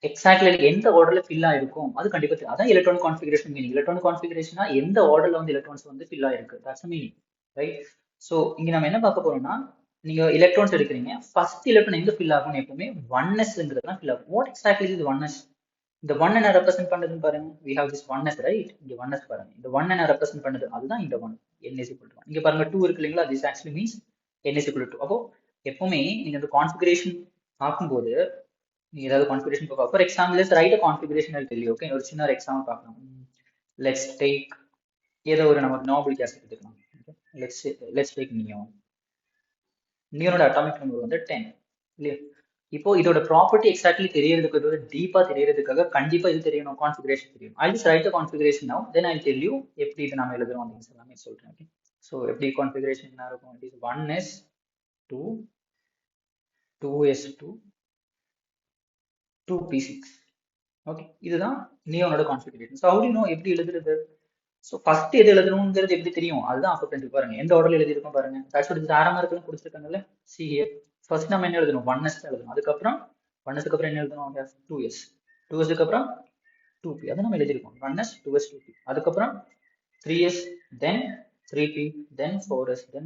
எக்ஸாக்ட்லி எந்த ஆர்டர்ல ஃபில் ஆயிருக்கும் அது கண்டிப்பா தெரியும். அதான் எலக்ட்ரானிக் கான்ஃபிகரேஷன் மீனிங். எலக்ட்ரானிக் கான்ஃபிகரேஷனா எந்த ஆர்டர்ல வந்து எலக்ட்ரான்ஸ் வந்து ஃபில் ஆயிருக்கு, தட்ஸ் மீனிங், ரைட்? ஸோ இங்க நம்ம என்ன பார்க்க போறோம்னா, நீங்க எலக்ட்ரான்ஸ் எடுக்கிறீங்க, ஃபர்ஸ்ட் எலக்ட்ரான் எங்க ஃபில் ஆகும்னு எப்பவுமே ஒன்னஸ்ங்கிறது தான் ஃபில் ஆகும். வாட் எக்ஸாக்ட்லி இது ஒன்னஸ்? இந்த ஒன் என்ன ரெப்ரசென்ட் பண்ணுதுன்னு பாருங்க, we have this oneness, right? இங்க oneness பாருங்க, இந்த ஒன் என்ன ரெப்ரசென்ட் பண்ணுது, அதுதான் இந்த one, n is equal to 1. இங்க பாருங்க 2 இருக்கு இல்லைங்களா, this actually means n is equal to 2. அப்போ எப்பவுமே நீங்க இந்த கான்ஃபிகரேஷன் ஆக்கும்போது நீங்க ஏதாவது கான்ஃபிகரேஷன் பார்க்கலாம். For example let's write a configuration I'll tell you. Okay, ஒரு சின்ன எக்ஸாம்பிள் பார்க்கலாம். லெட்ஸ் டேக் ஏதோ ஒரு நம்ம நோபல் கேஸ் எடுத்துக்கலாம். Let's take neon. நியானோட அட்டாமிக் நம்பர் வந்து 10 இல்லையா? இப்போ இதோட ப்ராப்பர்ட்டி எக்ஸாக்ட்லி தெரியறதுக்கு, இதோட டீப்பா தெரியறதுக்காக கண்டிப்பா இது தெரியணும், கான்ஃபிகரேஷன் தெரியும். I just right the configuration நவ, தென் ஐ வில் டெல் யூ எப்படி இது நாம எழுதுறோம் அப்படினு எல்லாமே சொல்றேன். ஓகே, சோ எப்படி கான்ஃபிகரேஷன் என்ன இருக்கும், it is 1s2 2s2 2p6. Okay, இதுதான் நியோனோட configuration. So how do you know எப்படி எழுதுறது? சோ ஃபர்ஸ்ட் எது எழுதணும்ங்கிறது எப்படி தெரியும், அதுதான் ஆஃப் பிரின்சிபல். பாருங்க எந்த ஆர்டர்ல எழுதி இருக்கோம் பாருங்க, தட்ஸ் வாட் இஸ் ஆரமா இருக்குன்னு கொடுத்திருக்காங்கல்ல. see here, ஃபர்ஸ்ட் நம்ம என்ன எழுதணும், 1s எழுதணும். அதுக்கப்புறம் 1s க்கு அப்புறம் என்ன எழுதணும், 2s. 2s க்கு அப்புறம் 2p, அத நம்ம எழுதி இருக்கோம். 1s 2s 2p. அதுக்கப்புறம் 3s, then 3p, then 4s, then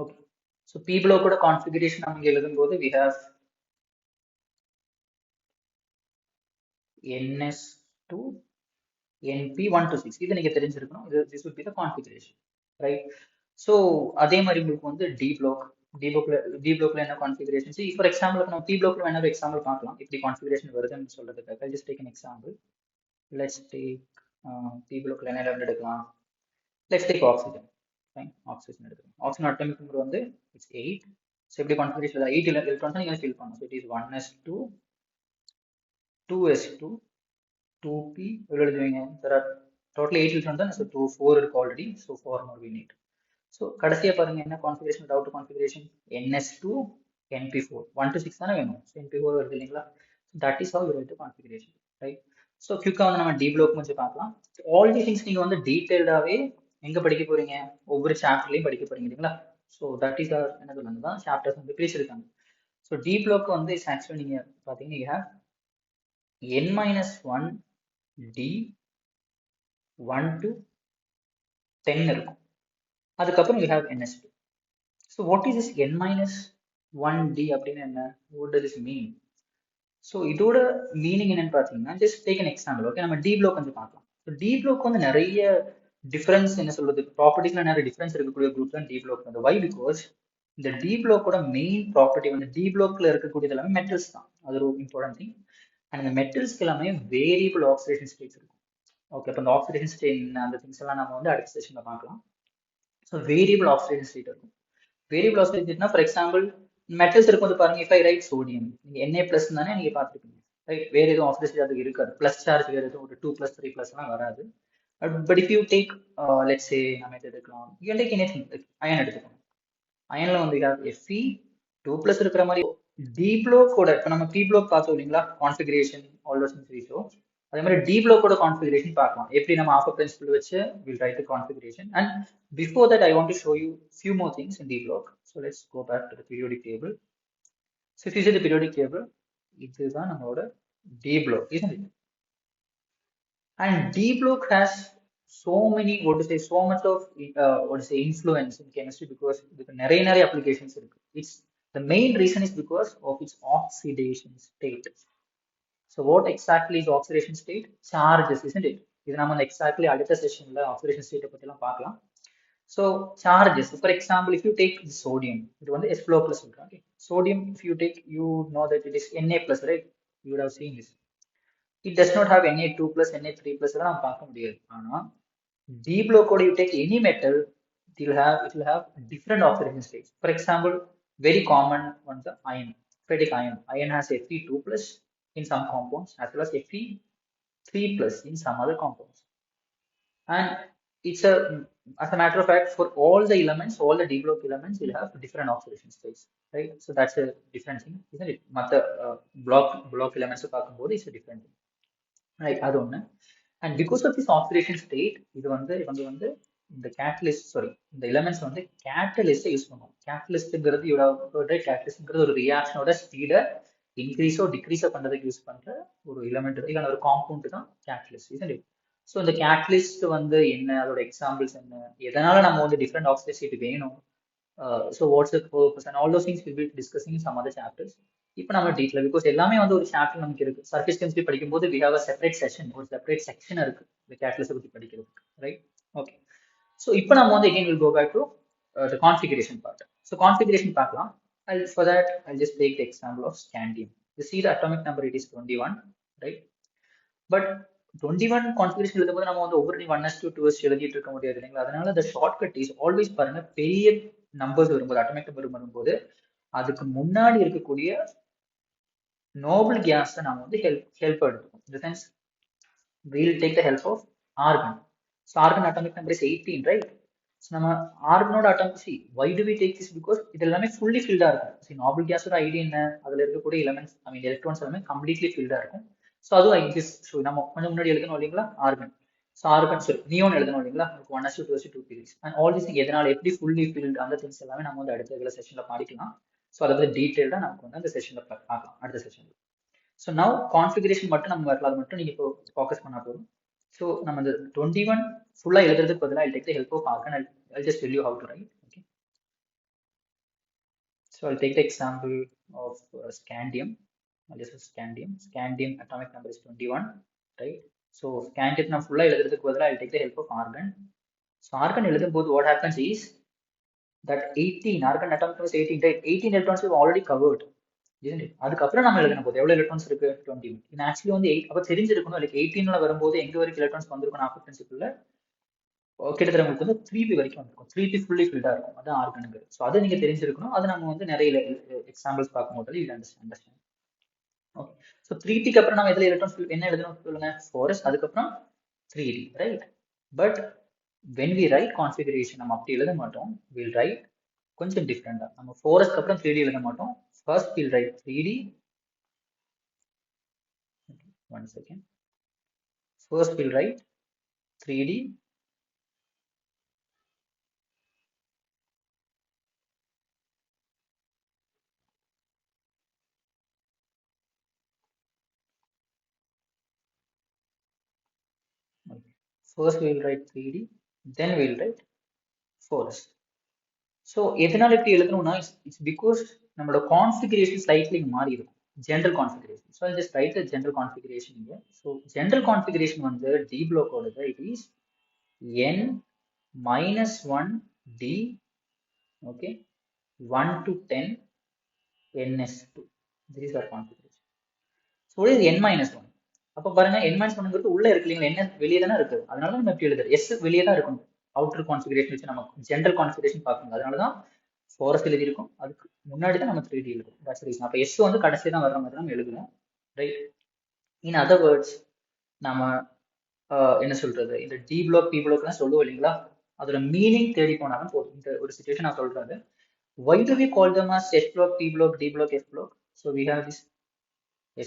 okay. So p பிளாக்கோட கான்ஃபிகரேஷன் நம்ம இங்கே எழுதும்போது we have NS2 NP1 to 6. இது நீங்க தெரிஞ்சிருக்கணும். இது this would be the configuration, right? So அதே மாதிரி உங்களுக்கு வந்து டி பிளாக் டி பிளாக்ல என்ன கான்ஃபிகரேஷன்? ஃபார் எக்ஸாம்பிள் நம்ம பி பிளாக்ல வேணா ஒரு எக்ஸாம்பிள் பார்க்கலாம். இப்படி கான்ஃபிகரேஷன் வருதுன்னு சொல்றதுக்காக just take an example. Let's take p பிளாக்ல என்ன எலமெண்ட் எடுக்கலாம்? Let's take oxygen. Fine, oxygen எடுத்துக்கலாம். ஆக்சிஜன் அட்டாமிக் நம்பர் வந்து இட்ஸ் 8. ஸோ எப்படி கான்ஃபிகரேஷன் 8 எலக்ட்ரான்ஸ் நீங்க ஃபில் பண்ணணும். So it is 1s2 2s2 2p எவ்வளோ எழுதுவீங்க? there are total 8 electrons தான். ஸோ 4 இருக்கு already. So 4 more we need. So கடைசியாக பாருங்க என்ன configuration, out configuration NS2 NP4 1 to 6 தானே வேணும். ஸோ NP4 வருது இல்லைங்களா? That is how you right the configuration, right? So குயிக்காக வந்து நம்ம டி பிளாக் கொஞ்சம் பார்க்கலாம். ஆல் தி திங்ஸ் நீங்கள் வந்து டீட்டெயில்டாகவே எங்கே படிக்க போறீங்க? ஒவ்வொரு சாப்டர்லையும் படிக்க போறீங்க இல்லைங்களா? ஸோ தட் இஸ் ஆர் என்ன சொல்லுங்க தான் சாப்டர்ஸ் வந்து பிரிச்சிருக்காங்க. ஸோ டி பிளாக் வந்து ஆக்சுவலி நீங்கள் பார்த்தீங்கன்னா you have n-1 D 1 to 10 இருக்கும். அதுக்கப்புறம் you have NS2. So what is this n-1 D அப்படின்னு என்ன? What does this mean? So இதோட மீனிங் என்னன்னு பார்த்தீங்கன்னா just take an example. Okay, நம்ம டி பிளாக் கொஞ்சம் பார்க்கலாம். ஸோ டி பிளாக் வந்து நிறைய டிஃபரன்ஸ் என்ன சொல்றது, ப்ராப்பர்ட்டிஸ்ல நிறைய டிஃபரன்ஸ் இருக்கக்கூடிய குரூப் தான் டி பிளாக் வந்து. வை? பிகாஸ் இந்த டி பிளாக்கோட மெயின் ப்ராப்பர்ட்டி வந்து டி பிளாக்ல இருக்கக்கூடியது எல்லாமே மெட்டல்ஸ் தான். அது ஒரு இம்பார்ட்டன்ட் திங். அண்ட் இந்த மெட்டல்ஸ்க்கு எல்லாமே வேரியபிள் ஆக்சிடேஷன் ஸ்டேட்ஸ் இருக்கும். ஓகே, அப்போ இந்த ஆக்சிடேஷன் ஸ்டேட் அந்த திங்ஸ் எல்லாம் நம்ம வந்து அடுத்த செஷன்ல பார்க்கலாம். ஸோ வேரியபிள் ஆக்சிடேஷன் ஸ்டேட் இருக்கும். வேரியபிள் ஆக்சிடேஷன் ஸ்டேட்னா ஃபார் எக்ஸாம்பிள் மெட்டல்ஸ் இருக்கும் வந்து பாருங்க. இஃப் ஐ ரைட் சோடியம், நீங்க Na பிளஸ் தானே நீங்க பார்த்துருப்பீங்க, ரைட்? வேற எதுவும் ஆக்சிடேஷன் அதுக்கு இருக்காது. பிளஸ் சார்ஜ் வேற எதுவும் ஒரு 2+, 3+ எல்லாம் வராது. But if you take let's say நம்ம எது எடுக்கலாம், யூ டேக் எனிதிங், அயன் எடுத்துக்கணும். அயன்ல வந்து Fe 2+ இருக்கிற மாதிரி டி பிளாக்கோட இப்போ நம்ம பி பிளாக் பார்த்தோம் இல்லைங்களா? Configuration all those things. அதே மாதிரி டி பிளாக்கோட கான்ஃபிகரேஷன் பார்க்கலாம். எப்படி நம்ம ஆஃப் பிரின்சிபிள் வச்சு will write the configuration. And before that I want to show you few more things in d block. So let's go back to the periodic table. So if you see the periodic table, இதுதான் நம்மளோட d block, isn't it? And D block has so many, what to say, so much of what to say, influence in chemistry because இதுக்கு நிறைய applications இருக்கு. It's the main reason is because of its oxidation state. So what exactly is oxidation state? Charges, isn't it? இது நம்ம exactly அடுத்த செஷன்ல oxidation state பத்தி எல்லாம் பார்க்கலாம். So charges, for example, if you take sodium, இது வந்து H++. Okay, sodium if you take, you know that it is Na+, right? You would have seen this. It does not have Na2+, Na3+ எல்லாம் நம்ம பார்க்க முடியாது. ஆனா D block you take any metal, it will have different oxidation states. For example, very common one, the iron, ferritic iron. Iron has Fe2+ in some compounds as well as Fe3+ in some other compounds. And it's as a matter of fact, for all the elements, all the D block elements will have different oxidation states, right? So that's a different thing, isn't it? மற்ற block elements பார்க்கும்போது it's a different thing, right? அது ஒண்ணு. And because of this oxidation state, இது வந்து இந்த catalyst, sorry, இந்த elements வந்து catalyst use பண்ணுவோம். catalystங்கிறது catalystங்கிறது ஒரு ரியாக்ஷனோட ஸ்பீடை இன்க்ரீஸோ டிக்ரீஸோ பண்றதுக்கு யூஸ் பண்ற ஒரு எலிமெண்ட், இல்ல ஒரு காம்பவுண்ட் தான் catalyst, isn't it? ஸோ இந்த catalyst வந்து என்ன, அதோட எக்ஸாம்பிள்ஸ் என்ன, எதனால நம்ம வந்து டிஃப்ரெண்ட் ஆக்சிடேஷன் ஸ்டேட் வேணும், so what's the purpose and all those things will be discussing in some other chapters. இப்போ நம்ம டீட்டெயில், பிகாஸ் எல்லாமே வந்து ஒரு சாப்டர் நமக்கு இருக்கு. சர்ஃபேஸ் கெமிஸ்ட்ரி படிக்கும்போது we have a separate session, ஒரு செப்பரேட் செக்ஷன் இருக்கு இந்த கேட்டலிஸ்ட் பத்தி படிக்கிறதுக்கு, ரைட்? ஓகே, ஸோ இப்போ நம்ம வந்து again we'll go back to the configuration part. So configuration பார்க்கலாம். For that I'll just take the example of scandium. You see the atomic number, it is 21, right? But 21 configuration எழுதும்போது நம்ம வந்து ஒவ்வொரு 1s to 2s எழுதிட்டு இருக்க முடியாது இல்லைங்களா? அதனால the shortcut is always பாருங்க, பெரிய நம்பர்ஸ் வரும்போது, அட்டாமிக் நம்பர் வரும்போது அதுக்கு முன்னாடி இருக்கக்கூடிய நோபல் கேஸ் நம்ம வந்து help எடுத்துக்கோம். In the sense, we'll take the help of argon. So argon atomic number is 18, right? So நம்ம ஆர்கனோட atomic, why do we take this? Because இது எல்லாமே fully filled இருக்கும். நோபல் கேஸோட ஐடியா என்ன, அதுல இருக்கக்கூடிய எலிமெண்ட்ஸ், ஐ மீன் எலக்ட்ரான்ஸ் எல்லாமே கம்ப்ளீட்லி ஃபில்டா இருக்கும். ஸோ அதுவும் நம்ம கொஞ்சம் முன்னாடி எழுதணும் இல்லைங்களா, ஆர்கன். ஸோ ஆர்கன் சரி நியோன் எழுதணும் இல்லைங்களா, 1s to 2s to 2p6 and all this எதனால எப்படி ஃபுல்லி ஃபில்ட் அந்த திங்ஸ் எல்லாமே நம்ம வந்து அடுத்த செஷன்ல படிக்கலாம். ஸோ அதை பற்றி டீட்டெயில்டா நமக்கு வந்து அந்த செஷன்ல பார்க்கலாம் அடுத்த செஷன்ல. ஸோ நவ் கான்ஃபிகரேஷன் மட்டும் நம்ம வரலாம், அது மட்டும் நீங்க இப்போ ஃபோக்கஸ் பண்ணா போதும். ஸோ நம்ம இந்த 21 ஃபுல்லா எழுதுறதுக்கு பதிலாக I'll take the help of argon. I'll just tell you how to write. Okay. So I'll take the example of scandium. This is scandium. Scandium atomic number is 21, right? So scandium நான் full எழுதுறதுக்கு பதிலா I'll take the help of argon. So argon எழுதும்போது what happens is that 18 argon atomic number is 18, right? 18 electrons we've already covered, isn't it? அதுக்கப்புறம் நம்ம எழுதணும் போது எவ்வளவு electrons இருக்கு 21. இது actually வந்து அப்ப தெரிஞ்சிருக்கணும் like 18ல வரும்போது எங்க வரைக்கும் electrons வந்திருக்கும் ஆஃப் பிரின்சிபிள்ல கிட்டத்தட்ட உங்களுக்கு வந்து 3p வரைக்கும் வந்திருக்கும். 3p ஃபுல்லி ஃபில்டா இருக்கும். அதான் ஆர்கனுக்கு. ஸோ அதை நீங்க தெரிஞ்சிருக்கணும். அது நம்ம வந்து நிறைய எக்ஸாம்பிள்ஸ் பார்க்கும்போது இது அண்டர்ஸ்டாண்ட். ஓகே. ஸோ 3pக்கு அப்புறம் நம்ம எதுல எலக்ட்ரான்ஸ் என்ன எழுதணும் சொல்லுங்க? 4s அதுக்கப்புறம் 3d, right? But when we write configuration நம்ம அப்படி எழுத மாட்டோம். we'll write கொஞ்சம் டிஃப்ரெண்டா. நம்ம 4sக்கு அப்புறம் 3d எழுத மாட்டோம். first we'll write 3d. One second. First we'll write 3d. First we will write 3d, then we will write 4s. So எதனால இப்படி எழுதணும்னா it's because நம்மளோட configuration slightly மாறி இருக்கும். General configuration. So I'll just write the general configuration here. So general configuration வந்து D block ஓடது it is n minus 1 D, okay, 1 to 10 ns2. This is our configuration. So what is n minus 1? அப்ப பாருங்க n minus 1ங்கிறது உள்ள இருக்கு இல்லைங்களா? n வெளியே தானே இருக்கு. அதனால நம்ம எப்படி எழுதுறது? s வெளியே தான் இருக்கும். அவுட்டர் கான்ஃபிகரேஷன் வச்சு நம்ம ஜெனரல் கான்ஃபிகரேஷன் பார்க்கணும். அதனால தான் 4s எழுதி இருக்கும். அதுக்கு முன்னாடி தான் நம்ம 3d எழுதுறோம். That's reason. அப்ப s வந்து கடைசியா தான் வர்ற மாதிரி நம்ம எழுதுறோம், ரைட்? இன் அதர் வேர்ட்ஸ் நம்ம என்ன சொல்றது, இந்த d block p block எல்லாம் சொல்லுவோம் இல்லைங்களா? அதோட மீனிங் தேடி போனாலும் போதும். இந்த ஒரு சிச்சுவேஷன் நான் சொல்றது. Why do we call them as s block, p block, d block, f block? So we have this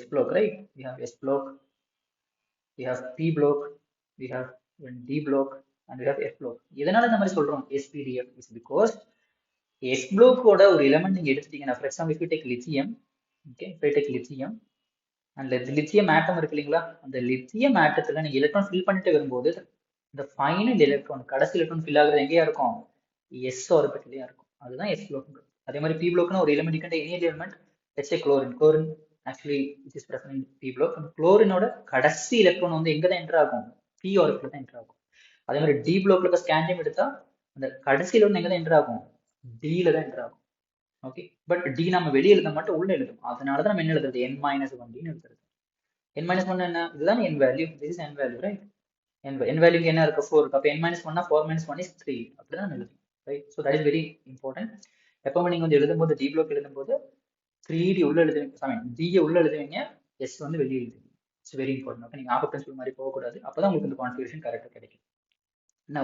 s block, right? We have s block, we have p block, we have d block, and we have f block. எதனால இந்த மாதிரி சொல்றோம் spdf is because s block ஓட ஒரு element நீங்க எடுத்துட்டீங்கன்னா, for example if you take lithium, okay, if I take lithium and lithium atom இருக்கு இல்லைங்களா? அந்த lithium ஆட்டத்துல நீங்க எலக்ட்ரான் ஃபில் பண்ணிட்டு வரும்போது இந்த ஃபைனல் எலக்ட்ரான் கடைசி எலக்ட்ரான் ஃபில் ஆகுறது எங்கேயா இருக்கும்? s ஆர்பிட்டலயா இருக்கும். அதுதான் s block. அதே மாதிரி p blockனா ஒரு எலிமெண்ட் கிட்ட any element, let's say chlorine actually it is present in p block. அந்த குளோரினோட கடைசி எலக்ட்ரான் வந்து எங்க தான் என்டர் ஆகும்? p ஆர்பிட்டல தான் என்டர் ஆகும். அதே மாதிரி d blockல இப்ப ஸ்காண்டியம் எடுத்தா அந்த கடைசி எலக்ட்ரான் எங்க தான் என்டர் ஆகும்? d ல தான் என்டர் ஆகும். ஓகே, பட் d நம்ம வெளியே எழுத மாட்டோம், உள்ள எழுதும். அதனால தான் நம்ம என்ன எழுதுறது? n minus 1d ன்னு எழுதுறது. n minus 1 என்ன? இதுதான் n value. This is n value, right? n value என்ன இருக்கு? 4 இருக்கு. அப்ப n minus 1 னா 4 minus 1 is 3. அப்படிதான் நம்ம எழுதும், right? So that is very important. எப்பவுமே நீங்க வந்து எழுதும்போது d block எழுதும்போது 3d உள்ள எழுதுவீங்க, ஐ மீன் d உள்ள எழுதுவீங்க, s வந்து வெளியே எழுதுவீங்க. It's very important. ஓகே, நீங்க ஆஃப் பிரின்சிபல் மாதிரி போகக்கூடாது. அப்பதான் உங்களுக்கு இந்த கான்ஃபிகரேஷன் கரெக்டா கிடைக்கும். என்ன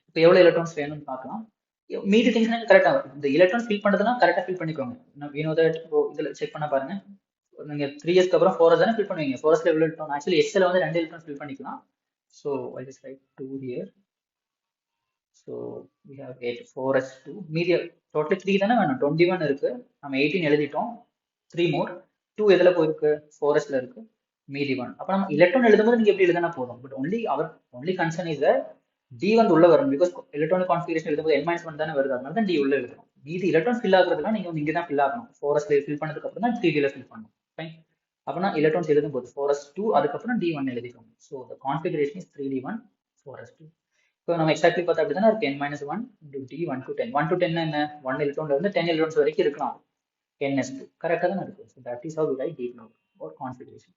இப்போ எவ்வளவு எலக்ட்ரான்ஸ் வேணும்னு பார்க்கலாம். மீதி திங்ஸ் கரெக்டா இந்த எலக்ட்ரான்ஸ் ஃபில் பண்றதுனா கரெக்டா ஃபில் பண்ணிக்கோங்க. we know that. இதுல செக் பண்ண பாருங்க. நீங்க 3sக்கு அப்புறம் 4s தானே ஃபில் பண்ணுவீங்க. 4sல எவ்வளவு எலக்ட்ரான்? ஆக்சுவலி s ல வந்து 2 எலக்ட்ரான்ஸ் ஃபில் பண்ணிக்கலாம். So I just write 2 here. So we have 8 4s2. மீதி டோட்டலி 3 தானே வேணும். 21 இருக்கு. நம்ம 18 எழுதிட்டோம். 3 more. 2 எதுல போயிருக்கு? 4sல இருக்கு. மீதி 1. அப்ப நம்ம எலக்ட்ரான் எழுதும்போது நீங்க எப்படி எழுதுனா போதும். But only concern is that d வந்து உள்ள வரும். பிகாஸ் எலக்ட்ரானிக் கான்ஃபிகரேஷன் எழுதும்போது n minus 1 தானே வருது. அதனால தான் d உள்ள எழுதுறோம். மீதி எலக்ட்ரான் ஃபில் ஆகுறதுலாம் நீங்க இங்க தான் ஃபில் ஆகணும். 4sல ஃபில் பண்ணதுக்கு அப்புறம் தான் 3d ல ஃபில் பண்ணணும். ஃபைன். அப்பனா எலக்ட்ரான்ஸ் எழுதும்போது 4s2 அதுக்கப்புறம் d1 எழுதிக்கோங்க. So the configuration is 3d1 4s2. இப்போ நம்ம எக்ஸாக்ட்லி பார்த்தா அப்படி தானே இருக்கு. n minus 1 into d 1 to 10. 1 to 10 என்ன? 1 எலக்ட்ரான்ல இருந்து 10 எலக்ட்ரான்ஸ் வரைக்கும் இருக்கலாம். ns2 கரெக்டா தான் இருக்கு. So that is how we write d block or configuration.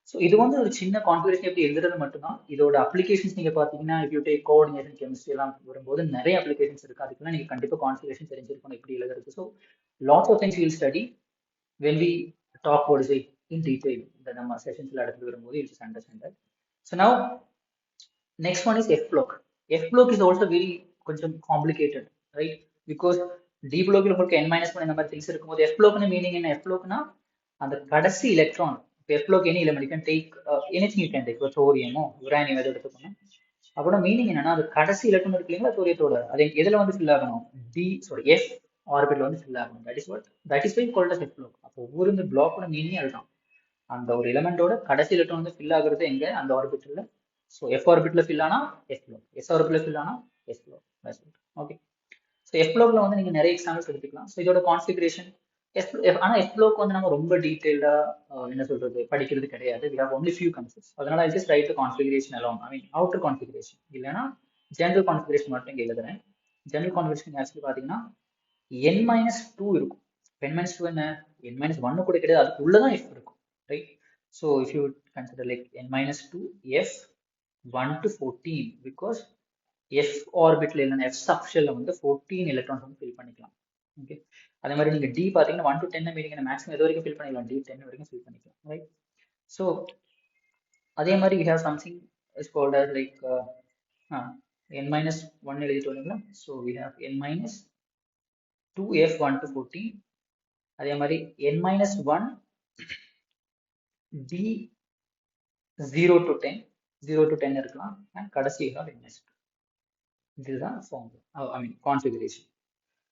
ஸோ இது வந்து ஒரு சின்ன கான்ஃபிகரேஷன் எப்படி எழுதுறது மட்டும்தான். இதோட அப்ளிகேஷன்ஸ் நீங்க பாத்தீங்கன்னா if you take coordination chemistry எல்லாம் வரும்போது நிறைய அப்ளிகேஷன்ஸ் இருக்கு. அதுக்குலாம் நீங்க கண்டிப்பா கான்ஃபிகரேஷன் தெரிஞ்சிருக்கணும் எப்படி எழுதுறது. So lots of things will study when we talk about it in detail. இந்த நம்ம செஷன்ஸ்ல அடுத்து வரும்போது you just understand that. So now next one is f block. F block is also very கொஞ்சம் complicated, right? Because d block ல உங்களுக்கு n minus 1 இந்த மாதிரி things இருக்கும்போது f block ன மீனிங் என்ன? f block னா அந்த கடைசி electron. f block any element you can take anything you can take. thorium uranium எதை எடுத்துக்கணும். அப்போட மீனிங் என்னன்னா அது கடைசி எலக்ட்ரான் இருக்கு இல்லைங்களா தோரியத்தோட, அது எதுல வந்து ஃபில் ஆகணும்? f ஆர்பிட்ல வந்து ஃபில் ஆகணும். that is why called as f block. அப்போ ஒவ்வொரு இந்த பிளாக்கோட மீனிங் அதுதான். அந்த ஒரு எலிமெண்டோட கடைசி எலக்ட்ரான் வந்து ஃபில் ஆகுறது எங்க? அந்த ஆர்பிட்ல. ஸோ f ஆர்பிட்ல ஃபில் ஆனா f block, s ஆர்பிட்ல ஃபில் ஆனா s block. Okay, so f blockல வந்து நீங்க நிறைய எக்ஸாம்பிள்ஸ் எடுத்துக்கலாம். ஸோ இதோட கான்ஃபிகரேஷன் ஆனா எஃப்ளோக்கு வந்து நம்ம ரொம்ப டீடைல்டா என்ன சொல்றது படிக்கிறது கிடையாது. we have only few concepts. அதனால I just write the configuration alone. I mean outer configuration. இல்லைன்னா general configuration மட்டும் இங்க எழுதுறேன். general configuration ஆக்சுவலி பாத்தீங்கன்னா n minus 2 இருக்கும். n minus 2 என்ன n minus 1 கூட கிடையாது, அதுக்குள்ளதான் f இருக்கும், right? So if you consider like n minus 2 f 1 to 14 because f ஆர்பிட்ல இல்லைன்னா f சப்ஷெல்ல வந்து 14 எலக்ட்ரான்ஸ் வந்து ஃபில் பண்ணிக்கலாம். ஓகே, அதே மாதிரி நீங்க D பாத்தீங்கன்னா 1 to 10 மீனிங் மேக்ஸிமம் எது வரைக்கும் ஃபில் பண்ணிக்கலாம், D 10 வரைக்கும் ஃபில் பண்ணிக்கலாம், ரைட்? ஸோ அதே மாதிரி we have something is called as like n minus 1 எழுதிட்டு வரீங்களா? So we have n minus 2f 1 to 14. அதே மாதிரி n minus 1 D 0 to 10, 0 to 10 இருக்கலாம், அண்ட் கடைசி n minus 2. இதுதான் formula, I mean configuration.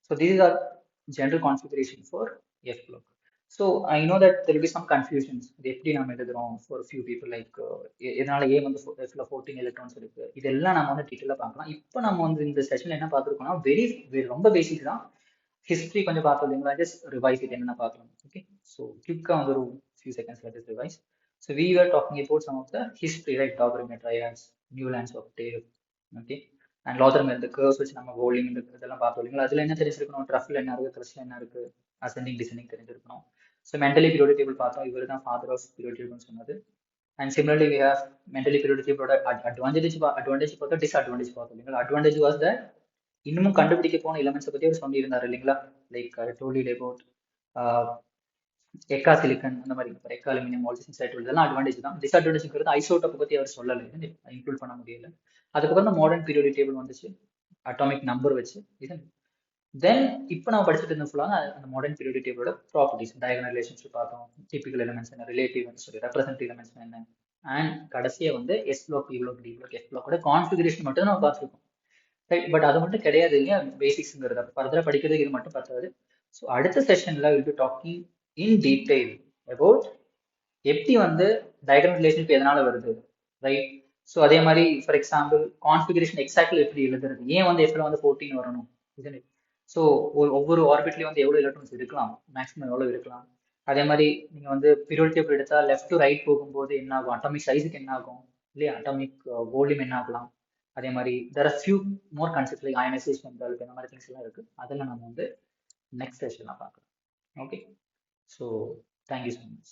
So these are general configuration for F block. So I know that there will be some confusions. இது எப்படி நம்ம எழுதுறோம் for few people like இதனால A வந்து Fல 14 electrons இருக்கு. இதெல்லாம் நம்ம வந்து டீட்டெயிலாக பார்க்கலாம். இப்போ நம்ம வந்து இந்த செஷன்ல என்ன பார்த்துருக்கோம்னா ரொம்ப பேசிக் தான். ஹிஸ்ட்ரி கொஞ்சம் பார்த்தோம் இல்லைங்களா, ஜஸ்ட் ரிவைஸ் இது என்னென்ன பார்க்கலாம். ஓகே, ஸோ குயிக்காக வந்து ஒரு few seconds let us revise. So we were talking about some of the history, right? Doggermer triads, Newlands octave, okay, and Lothar Meyer இந்த கர்வ்ஸ் வச்சு நம்ம வோலிங் இதெல்லாம் பார்த்தோம் இல்லைங்களா. அதில் என்ன தெரிஞ்சிருக்கணும், ட்ரஃபில் என்ன இருக்குது, க்ரஸ்ல என்ன இருக்குது, அசெண்டிங் டிசெண்டிங் தெரிஞ்சிருக்கணும். ஸோ மென்டலி பீரியோடிக் டேபிள் பார்த்தோம், இவர் தான் ஃபாதர் ஆஃப் பீரியோடிக் டேபிள்னு சொன்னது. And similarly we have Mendeleev periodic டேபிளோட அட்வான்டேஜ் பார்த்தோம், டிஸ்அட்வான்டேஜ் பார்த்தோம் இல்லைங்களா. அட்வான்டேஜ் வாஸ் தட் இன்னமும் கண்டுபிடிக்க போன எலிமெண்ட்ஸை பற்றி அவர் சொல்லியிருந்தார் இல்லைங்களா. லைக் டோலி அபவுட் எக்கா சிலிக்கன் அந்த மாதிரி எக்கா அலுமினியம் இதெல்லாம் அட்வான்டேஜ் தான். டிஸ்அட்வான்டேஜ்ங்கிறது ஐசோட்டோப்பை பற்றி அவர் சொல்லலை, இன்க்ளூட் பண்ண முடியல. அதுக்கப்புறம் மாடர்ன் பீரியோடிக் டேபிள் வந்துச்சு அட்டாமிக் நம்பர் வச்சு. தென் இப்போ நம்ம படிச்சுட்டு இருந்த ஃபுல்லாக அந்த மாடர்ன் பீரியோடிக் டேபிளோட ப்ராப்பர்ட்டிஸ், டயகனல் ரிலேஷன்ஷிப் பார்த்தோம், டிபிக்கல் எலிமெண்ட்ஸ் என்ன, ரிலேட்டிவ் சொல்லி ரெப்ரசன்டிவ் எலிமெண்ட்ஸ் என்ன, அண்ட் கடைசியாக வந்து s block, p block, d block, f பிளாக்கோட கான்ஃபிகரேஷன் மட்டும் தான் நம்ம பார்த்துருக்கோம், ரைட்? பட் அது மட்டும் கிடையாது இல்லையா, பேசிக்ஸ்ங்கிறது ஃபர்தராக படிக்கிறதுக்கு இது மட்டும் பத்தாது. ஸோ அடுத்த செஷனில் will be docking in detail about எப்படி வந்து டயகனல் ரிலேஷன்ஷிப் எதனால வருது, ரைட்? ஸோ அதே மாதிரி ஃபார் எக்ஸாம்பிள் கான்ஃபிகரேஷன் எக்ஸாக்ட்லி எப்படி எழுதுறது, ஏன் வந்து எஃப்ல வந்து 14 வரணும், இதுன்னு. ஸோ ஒவ்வொரு ஆர்பிட்லையும் வந்து எவ்வளோ எலக்ட்ரான்ஸ் இருக்கலாம், மேக்ஸிமம் எவ்வளோ இருக்கலாம். அதே மாதிரி நீங்கள் வந்து பீரியோடிக் டேபிள் எடுத்தால் லெஃப்ட் டு ரைட் போகும்போது என்ன ஆகும், அட்டாமிக் சைஸுக்கு என்ன ஆகும் இல்லையா, அட்டாமிக் வால்யூம் என்ன ஆகலாம். அதே மாதிரி there are few more concept like ionisation enthalpy, இந்த மாதிரி திங்ஸ் எல்லாம் இருக்கு. அதெல்லாம் நம்ம வந்து நெக்ஸ்ட் செஷன்ல பார்க்கலாம். Okay, so thank you so much.